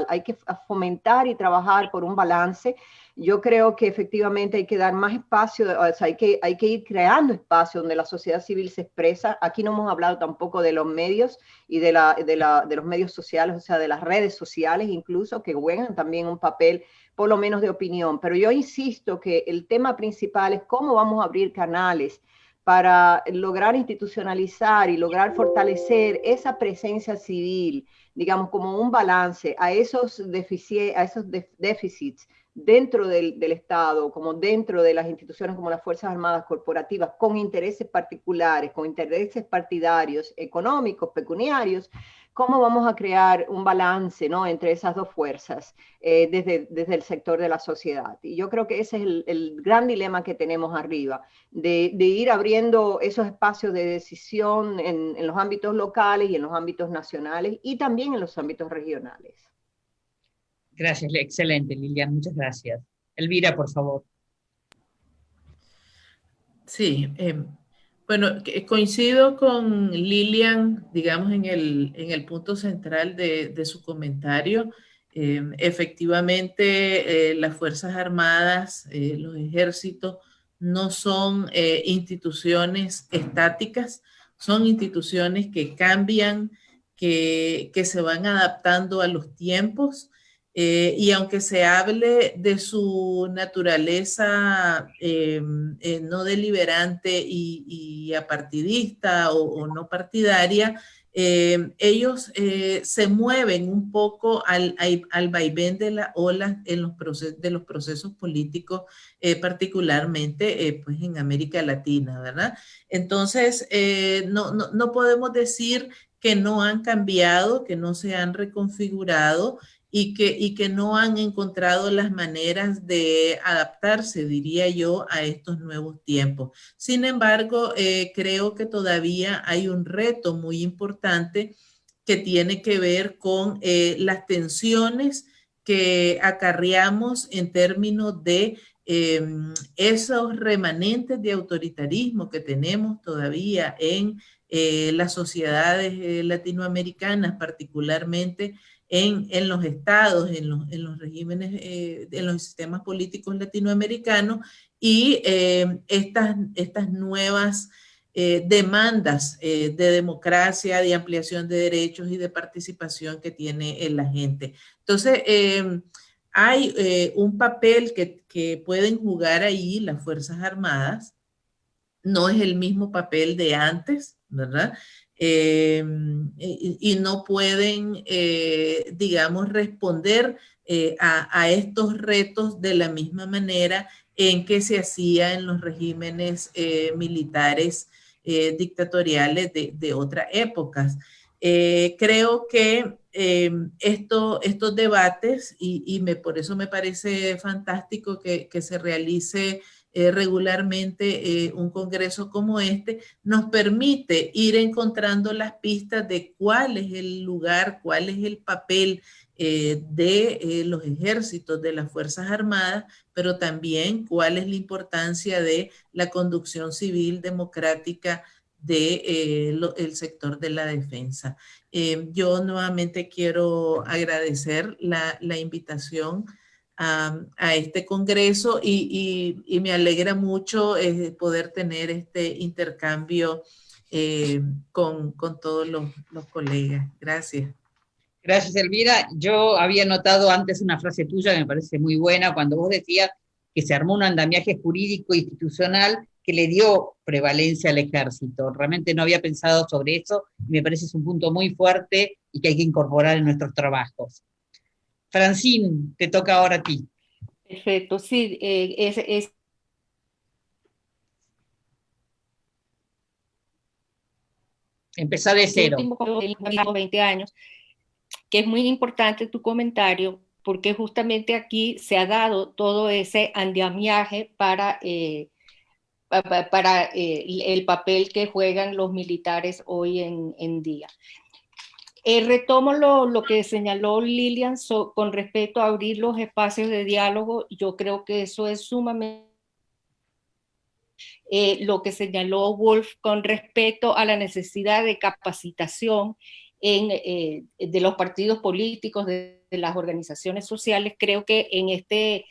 hay que fomentar y trabajar por un balance. Yo creo que efectivamente hay que dar más espacio, o sea, hay que ir creando espacio donde la sociedad civil se expresa. Aquí no hemos hablado tampoco de los medios y de los medios sociales, o sea, de las redes sociales incluso, que juegan también un papel por lo menos de opinión. Pero yo insisto que el tema principal es cómo vamos a abrir canales para lograr institucionalizar y lograr fortalecer esa presencia civil, digamos, como un balance a esos déficits dentro del Estado, como dentro de las instituciones como las Fuerzas Armadas corporativas, con intereses particulares, con intereses partidarios, económicos, pecuniarios. ¿Cómo vamos a crear un balance, ¿no?, entre esas dos fuerzas desde el sector de la sociedad? Y yo creo que ese es el gran dilema que tenemos arriba, de ir abriendo esos espacios de decisión en los ámbitos locales y en los ámbitos nacionales y también en los ámbitos regionales. Gracias, excelente, Lilian, muchas gracias. Elvira, por favor. Sí, Bueno, coincido con Lilian, digamos, en el punto central de su comentario. Efectivamente, las Fuerzas Armadas, los ejércitos, no son instituciones estáticas, son instituciones que cambian, que se van adaptando a los tiempos. Y aunque se hable de su naturaleza no deliberante y apartidista o no partidaria, ellos se mueven un poco al vaivén de la ola en de los procesos políticos, particularmente pues en América Latina, ¿verdad? Entonces, no podemos decir que no han cambiado, que no se han reconfigurado, y que no han encontrado las maneras de adaptarse, diría yo, a estos nuevos tiempos. Sin embargo, creo que todavía hay un reto muy importante que tiene que ver con las tensiones que acarreamos en términos de esos remanentes de autoritarismo que tenemos todavía en las sociedades latinoamericanas, particularmente en los estados, en los regímenes, en los sistemas políticos latinoamericanos, y estas nuevas demandas de democracia, de ampliación de derechos y de participación que tiene la gente. Entonces, hay un papel que pueden jugar ahí las Fuerzas Armadas. No es el mismo papel de antes, ¿verdad? Y no pueden, digamos, responder a estos retos de la misma manera en que se hacía en los regímenes militares dictatoriales de otras épocas. Creo que estos debates, por eso me parece fantástico que se realice regularmente un congreso como este, nos permite ir encontrando las pistas de cuál es el lugar, cuál es el papel de los ejércitos, de las Fuerzas Armadas, pero también cuál es la importancia de la conducción civil democrática del sector de la defensa. Yo nuevamente quiero agradecer la invitación a este congreso y me alegra mucho poder tener este intercambio con todos los colegas. Gracias. Gracias, Elvira. Yo había notado antes una frase tuya que me parece muy buena, cuando vos decías que se armó un andamiaje jurídico e institucional que le dio prevalencia al ejército. Realmente no había pensado sobre eso y me parece que es un punto muy fuerte y que hay que incorporar en nuestros trabajos. Francine, te toca ahora a ti. Perfecto, sí, Empezá de cero. Últimos 20 años, que es muy importante tu comentario, porque justamente aquí se ha dado todo ese andamiaje para el papel que juegan los militares hoy en día. Retomo lo que señaló Lilian con respecto a abrir los espacios de diálogo. Yo creo que eso es sumamente lo que señaló Wolf con respecto a la necesidad de capacitación de los partidos políticos, de las organizaciones sociales. Creo que en este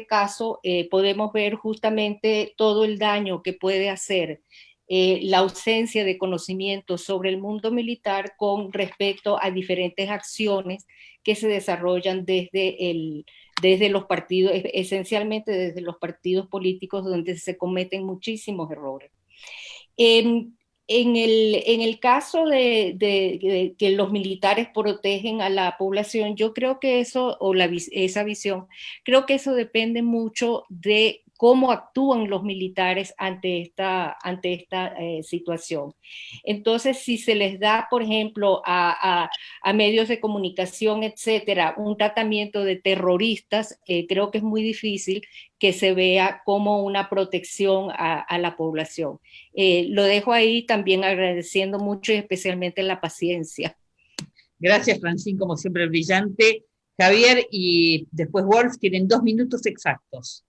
caso podemos ver justamente todo el daño que puede hacer la ausencia de conocimiento sobre el mundo militar con respecto a diferentes acciones que se desarrollan desde los partidos, esencialmente desde los partidos políticos, donde se cometen muchísimos errores. En el caso de que los militares protegen a la población, yo creo que eso, esa visión, creo que eso depende mucho de cómo actúan los militares ante esta situación. Entonces, si se les da, por ejemplo, a medios de comunicación, etcétera, un tratamiento de terroristas, creo que es muy difícil que se vea como una protección a la población. Lo dejo ahí también agradeciendo mucho y especialmente la paciencia. Gracias, Francine, como siempre brillante. Javier y después Wolf tienen 2 minutos exactos.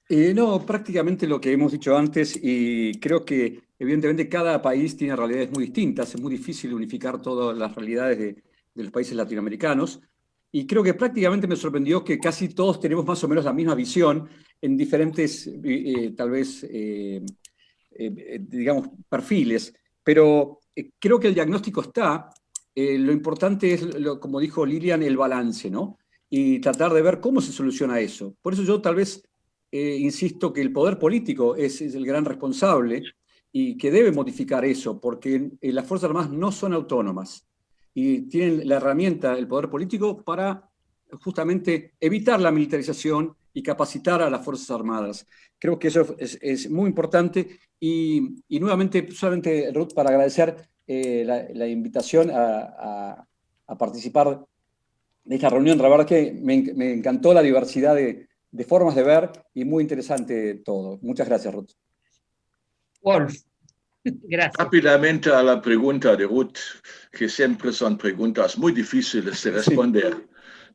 No, prácticamente lo que hemos dicho antes, y creo que evidentemente cada país tiene realidades muy distintas, es muy difícil unificar todas las realidades de los países latinoamericanos, y creo que prácticamente me sorprendió que casi todos tenemos más o menos la misma visión en diferentes, tal vez, digamos, perfiles, pero creo que el diagnóstico está, lo importante es, como dijo Lilian, el balance, ¿no? Y tratar de ver cómo se soluciona eso. Por eso yo tal vez insisto que el poder político es el gran responsable y que debe modificar eso, porque las Fuerzas Armadas no son autónomas y tienen la herramienta, el poder político, para justamente evitar la militarización y capacitar a las Fuerzas Armadas. Creo que eso es muy importante y nuevamente, solamente, Ruth, para agradecer la invitación a participar de esta reunión. La verdad que me encantó la diversidad de formas de ver y muy interesante todo. Muchas gracias, Ruth. Wolf, gracias. Rápidamente a la pregunta de Ruth, que siempre son preguntas muy difíciles de responder, sí.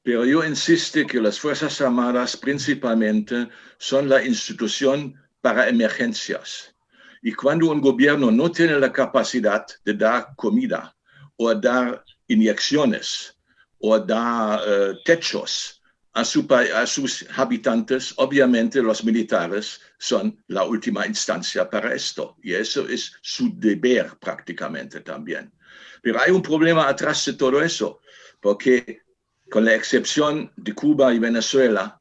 Pero yo insisto que las Fuerzas Armadas principalmente son la institución para emergencias. Y cuando un gobierno no tiene la capacidad de dar comida o dar inyecciones o dar techos a sus habitantes, obviamente los militares son la última instancia para esto. Y eso es su deber prácticamente también. Pero hay un problema atrás de todo eso, porque con la excepción de Cuba y Venezuela,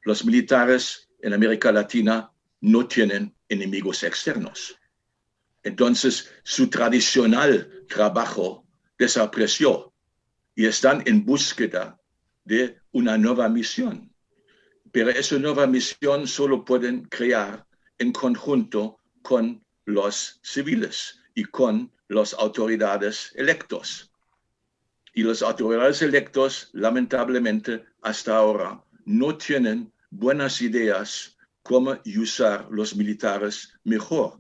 los militares en América Latina no tienen enemigos externos. Entonces, su tradicional trabajo desapareció y están en búsqueda de una nueva misión. Pero esa nueva misión solo pueden crear en conjunto con los civiles y con las autoridades electos. Y las autoridades electos, lamentablemente, hasta ahora, no tienen buenas ideas cómo usar los militares mejor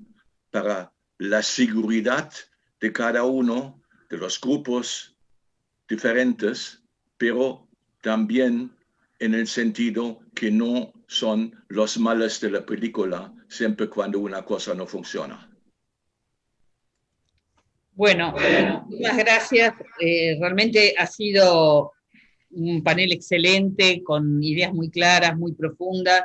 para la seguridad de cada uno de los grupos diferentes, pero también en el sentido que no son los males de la película siempre cuando una cosa no funciona. Bueno, muchas gracias. Realmente ha sido un panel excelente, con ideas muy claras, muy profundas.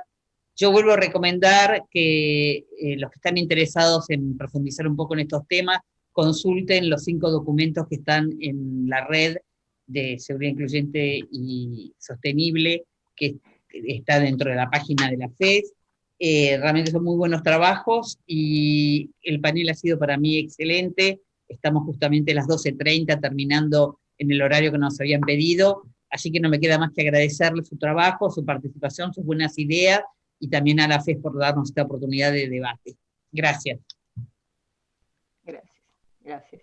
Yo vuelvo a recomendar que los que están interesados en profundizar un poco en estos temas, consulten los 5 documentos que están en la red de seguridad incluyente y sostenible, que está dentro de la página de la FES. Realmente son muy buenos trabajos y el panel ha sido para mí excelente. Estamos justamente a las 12:30 terminando en el horario que nos habían pedido, así que no me queda más que agradecerle su trabajo, su participación, sus buenas ideas y también a la FES por darnos esta oportunidad de debate. Gracias. Gracias.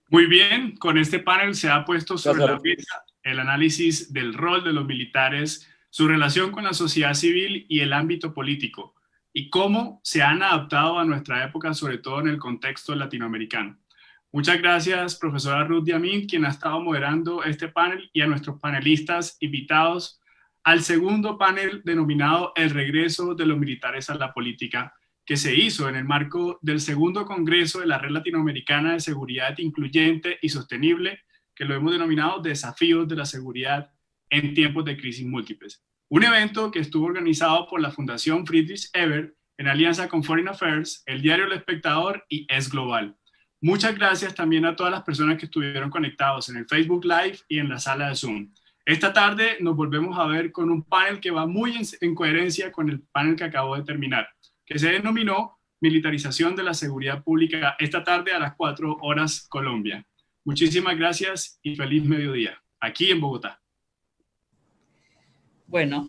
Muy bien, con este panel se ha puesto sobre la mesa el análisis del rol de los militares, su relación con la sociedad civil y el ámbito político, y cómo se han adaptado a nuestra época, sobre todo en el contexto latinoamericano. Muchas gracias, profesora Ruth Diamín, quien ha estado moderando este panel, y a nuestros panelistas invitados al segundo panel denominado El regreso de los militares a la política, que se hizo en el marco del segundo Congreso de la Red Latinoamericana de Seguridad Incluyente y Sostenible, que lo hemos denominado Desafíos de la Seguridad en Tiempos de Crisis Múltiples. Un evento que estuvo organizado por la Fundación Friedrich Ebert en alianza con Foreign Affairs, el diario El Espectador y Es Global. Muchas gracias también a todas las personas que estuvieron conectados en el Facebook Live y en la sala de Zoom. Esta tarde nos volvemos a ver con un panel que va muy en coherencia con el panel que acabo de terminar, que se denominó Militarización de la Seguridad Pública, esta tarde a las 4 horas Colombia. Muchísimas gracias y feliz mediodía, aquí en Bogotá. Bueno.